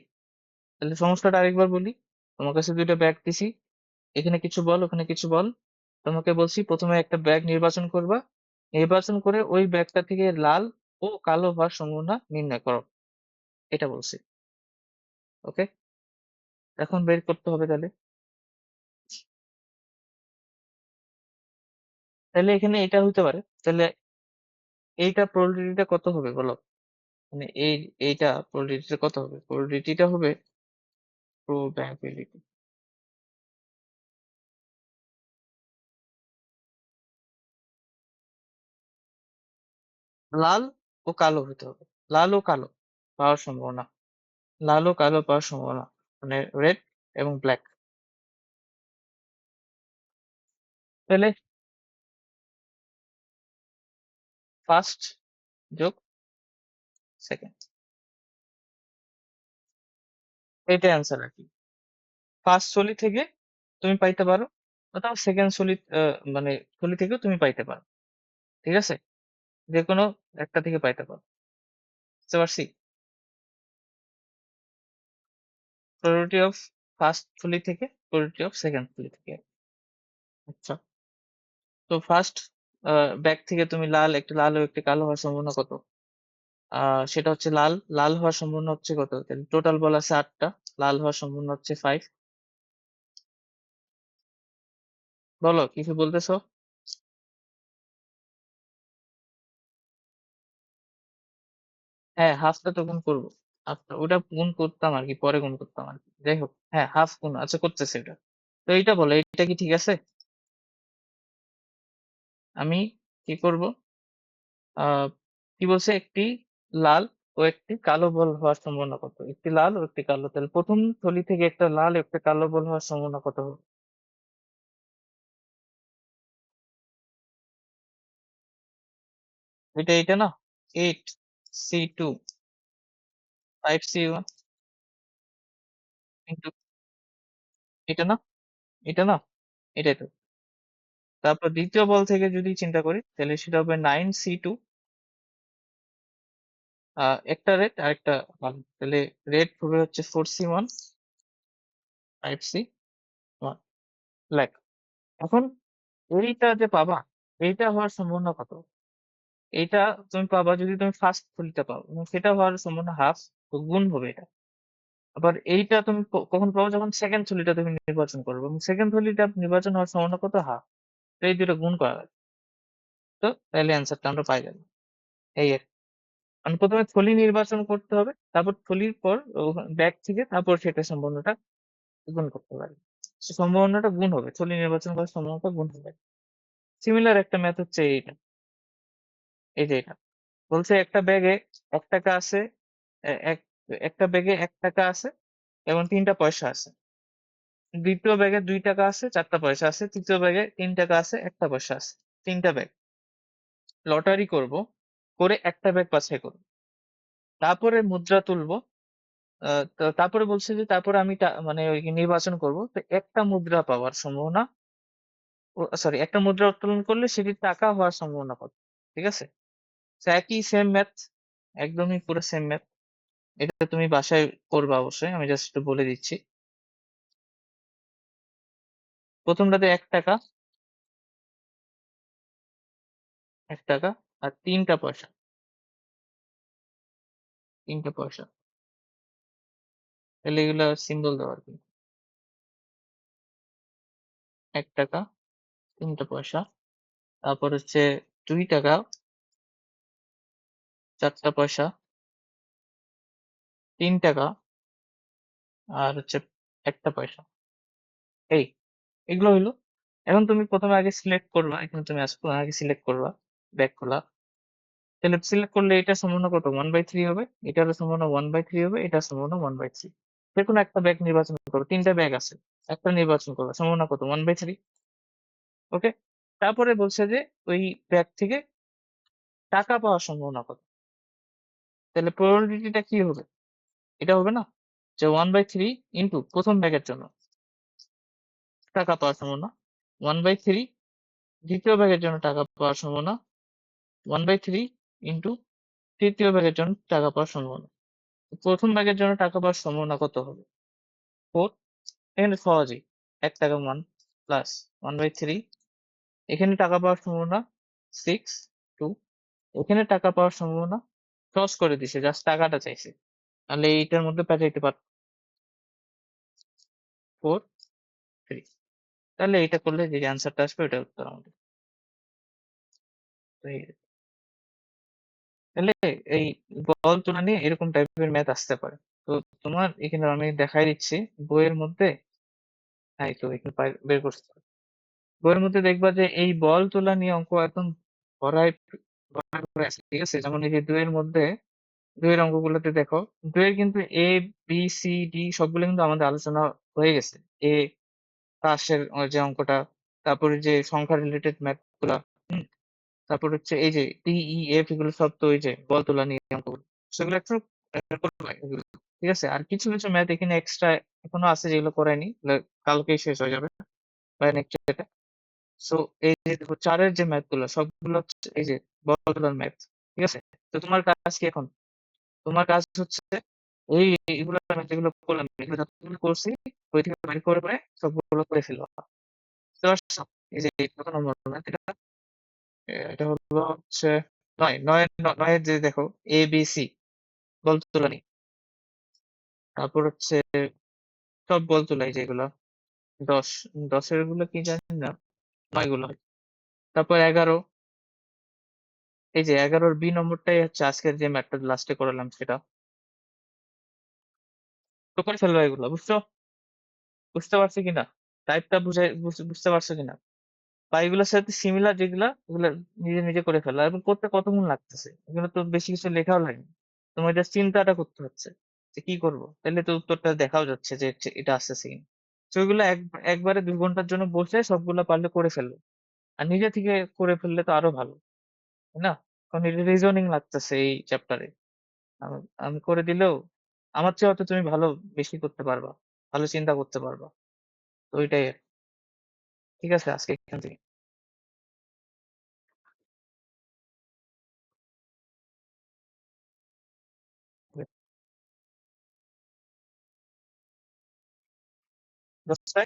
তাহলে সমস্যাটা আরেকবার বলি। তোমার কাছে দুইটা ব্যাগ দিছি, এখানে কিছু বল, ওখানে কিছু বল। তোমাকে বলছি প্রথমে একটা ব্যাগ নির্বাচন করবা, নির্বাচন করে ওই ব্যাগটা থেকে লাল ও কালো হওয়ার সম্ভাবনা নির্ণয় করো, এটা বলছি। ওকে, এখন বের করতে হবে তাহলে। তাহলে এখানে এটা হতে পারে, তাহলে এইটা প্রবাবিলিটিটা কত হবে বলো? মানে এইটা প্রবাবিলিটিটা কত হবে? প্রবাবিলিটিটা হবে প্রবাবিলিটি লাল ও কালো হতে হবে, লাল ও কালো পাওয়ার সম্ভাবনা, লাল ও কালো পাওয়ার সম্ভাবনা, মানে রেড এবং ব্ল্যাক। তাহলে ফার্স্ট যোগ সেকেন্ড, এইটাই অ্যান্সার আর কি। ফার্স্ট থলি থেকে তুমি পাইতে পারো, অথবা সেকেন্ড থলি, মানে থলি থেকেও তুমি পাইতে পারো, ঠিক আছে? যে কোনো একটা থেকে পাইতে পারো, বুঝতে পারছি? প্রয়োরিটি অফ ফার্স্ট থলি থেকে, প্রয়োরিটি অফ সেকেন্ড থলি থেকে। আচ্ছা, তো ফার্স্ট ব্যাগ থেকে তুমি লাল, একটা লাল ও একটা কালো হওয়ার সম্ভাবনা কত? সেটা হচ্ছে লাল, লাল হওয়ার সম্ভাবনা হচ্ছে কত? টোটাল বল আছে 8টা, লাল হওয়ার সম্ভাবনা হচ্ছে 5। বলো, কিছু বলতেছো? হ্যাঁ, হাফটা তো গুণ করবো। হাফটা ওটা গুণ করতাম আর কি, পরে গুণ করতাম আর কি, যাই হোক। হ্যাঁ, হাফ গুণ আচ্ছা করতেছে এটা। তো এইটা বলো, এটা কি ঠিক আছে? আমি কি করব? আহ কি বলছে, একটি লাল ও একটি কালো বল হওয়ার সম্ভাবনা কত? একটি লাল ও একটি কালো, তাহলে প্রথম থলি থেকে একটা লাল ও একটা কালো বল হওয়ার সম্ভাবনা কত হবে? এটা না, 8C2 5C1 কিন্তু এটা না, এটা না, এটাই তো। তারপর দ্বিতীয় বল থেকে যদি চিন্তা করি, তাহলে সেটা হবে 9C2, একটা রেড আর একটা কালো, তাহলে রেড হবে হচ্ছে 4C1 5C1 ব্ল্যাক। এখন এইটা যে পাবা, এইটা হওয়ার সম্ভাবনা কত? এইটা তুমি পাবা যদি তুমি ফার্স্ট থলিটা পাও, এবং সেটা হওয়ার সম্ভাবনা হাফ, তো গুণ হবে এটা। আবার এইটা তুমি কখন পাবো? যখন সেকেন্ড থলিটা তুমি নির্বাচন করবে, এবং সেকেন্ড থলিটা নির্বাচন হওয়ার সম্ভাবনা কত? হাফ। তো এই দুটো গুণ করা লাগে, তো তাহলে অ্যান্সারটা আমরা পাই গেলাম। এই আর কি। মানে প্রথমে থলি নির্বাচন করতে হবে, তারপর থলির পর ব্যাগ থেকে তারপর সেটা সম্ভাবনাটা গুণ করতে পারি, সে সম্ভাবনাটা গুণ হবে, থলি নির্বাচন করার সম্ভাবনাটা গুণ হবে। সিমিলার একটা ম্যাথ হচ্ছে এইটা, এই যে এটা বলছে একটা ব্যাগে 1 টাকা আছে, এক একটা ব্যাগে 1 টাকা আছে এবং 3টা পয়সা আছে। দ্বিতীয় ব্যাগে 2 টাকা আছে, 4টা পয়সা আছে। তৃতীয় ব্যাগে 3 টাকা আছে, 1টা পয়সা আছে। 3টা ব্যাগ লটারি করব, করে একটা ব্যাগ বাছাই করব, তারপরে মুদ্রা তুলবো। তারপরে বলছে যে তারপরে আমি মানে ওই নির্বাচন করব, তো একটা মুদ্রা পাওয়ার সম্ভাবনা, সরি, একটা মুদ্রা উত্তোলন করলে সেটি টাকা হওয়ার সম্ভাবনা কত? ঠিক আছে, তো একই সেম ম্যাথ, একদমই পুরো সেম ম্যাথ। এটা তুমি বাসায় করবে অবশ্যই, আমি জাস্ট একটু বলে দিচ্ছি। প্রথমটাতে 1 টাকা, 1 টাকা আর 3টা পয়সা, 3টা পয়সা, তাহলে এগুলো সিম্বল দেওয়া আর কি। 1 টাকা, 3টা পয়সা, তারপর হচ্ছে 2 টাকা, 4টা পয়সা, 3 টাকা আর হচ্ছে 1টা পয়সা। এই এগুলো হইলো। এখন তুমি প্রথমে আগে সিলেক্ট করবা, এখানে তুমি আসো, আগে সিলেক্ট করবা ব্যাক খোলা। তাহলে সিলেক্ট করলে এটা সম্পূর্ণ কত? 1/3 হবে, এটারও সম্পূর্ণ 1/3 হবে, এটার সম্পূর্ণ 1/3। যে কোনো একটা ব্যাগ নির্বাচন করো, 3টা ব্যাগ আছে, একটা নির্বাচন করো, সম্পূর্ণ কত? 1/3। ওকে, তারপরে বলছে যে ওই ব্যাগ থেকে টাকা পাওয়ার সম্ভাবনা কত? তাহলে প্রবাবিলিটিটা কি হবে? এটা হবে না, যে 1/3 ইন্টু প্রথম ব্যাগের জন্য টাকা পাওয়ার সম্ভাবনা, 1/3 দ্বিতীয় ব্যাগের জন্য টাকা পাওয়ার সম্ভাবনা, 1/3 ইন্টু তৃতীয় ব্যাগের জন্য টাকা পাওয়ার সম্ভাবনা। প্রথম ব্যাগের জন্য টাকা পাওয়ার সম্ভাবনা কত হবে? 4। এখানে সহজেই 1 টাকা মান। প্লাস 1/3, এখানে টাকা পাওয়ার সম্ভাবনা 6, 2, এখানে টাকা পাওয়ার সম্ভাবনা ক্রস করে দিছে, জাস্ট টাকাটা চাইছে, তাহলে এইটার মধ্যে পাঠাইতে পার 4, 3, তাহলে এইটা করলে যে অ্যান্সারটা আসবে ওটা উত্তর আমাদের। তো তাহলে এই বল তুলা নিয়ে এরকম টাইপের ম্যাথ আসতে পারে। তো তোমার এখানে আমি দেখাই দিচ্ছি বইয়ের মধ্যে, হ্যাঁ এই তো এখানে বের করতে হবে। বইয়ের মধ্যে দেখবা যে এই বল তোলা নিয়ে অঙ্ক একদম ভরায় ভরায় ভরে আছে, ঠিক আছে? যেমন এই যে 2 এর মধ্যে 2 এর অঙ্কগুলোতে দেখো, 2 এর কিন্তু এ বি সি ডি সবগুলো কিন্তু আমাদের আলোচনা হয়ে গেছে। এ পাশের যে অঙ্কটা, তারপরে যে সংখ্যা রিলেটেড ম্যাথ গুলা, তারপর হচ্ছে এই যে টি ই এফ এগুলো সব তো ওই যে বল তোলা নিয়ে অঙ্কগুলো, সেগুলো একটু করতে হয় এগুলো। ঠিক আছে, আর কিছু কিছু ম্যাথ এখানে এক্সট্রা এখনো আছে যেগুলো করায়নি, এগুলো কালকেই শেষ হয়ে যাবে বা নেক্সট ডেতে। সো এই যে দেখো 4 এর যে ম্যাথ গুলো সবগুলো হচ্ছে এই যে বল তোলার ম্যাথ। ঠিক আছে, তো তোমার কাজ কি এখন? তোমার কাজ হচ্ছে এই এগুলো ম্যাথ যেগুলো করলাম, এগুলো যতগুলো করছি বই থেকে বের করে করে সবগুলো করে ফেলবা। বুঝতে পারছো? এই যে কত নম্বর ম্যাথ এটা? এটা হলো হচ্ছে 9 যে দেখো এ বি সি বল তোলা, তারপর হচ্ছে সব বল তোলাই যেগুলো 10, 10 এর গুলো কি জানি না, 9 গুলো হয়। তারপর 11, এই যে 11-র বি নম্বরটাই হচ্ছে আজকের যে ম্যাথটা লাস্টে করালাম সেটা। তো করে ফেলবা এগুলো, বুঝছো? বুঝতে পারছো কিনা? টাইপটা বুঝতে পারছো কিনা? বা এগুলোর সাথে সিমিলার যেগুলা ওগুলো নিজে নিজে করে ফেলা, এবং করতে কতক্ষণ লাগতেছে, এগুলো তো বেশি কিছু লেখাও লাগে না। তোমার জাস্ট চিন্তাটা করতে হচ্ছে যে কি করবো, তাহলে তো উত্তরটা দেখাও যাচ্ছে যে এটা আসতেছে কিনা। তো ওইগুলো একবারে 2 ঘন্টার জন্য বসে সবগুলো পারলে করে ফেললো, আর নিজে থেকে করে ফেললে তো আরো ভালো, তাই না? কারণ রিজনিং লাগতেছে এই চ্যাপ্টারে, আমি আমি করে দিলেও আমার চেয়ে হয়তো তুমি ভালো বেশি করতে পারবা, ভালো চিন্তা করতে পারবা। তো ওইটাই আর কি। ঠিক আছে, আজকে এখান থেকে দশটায়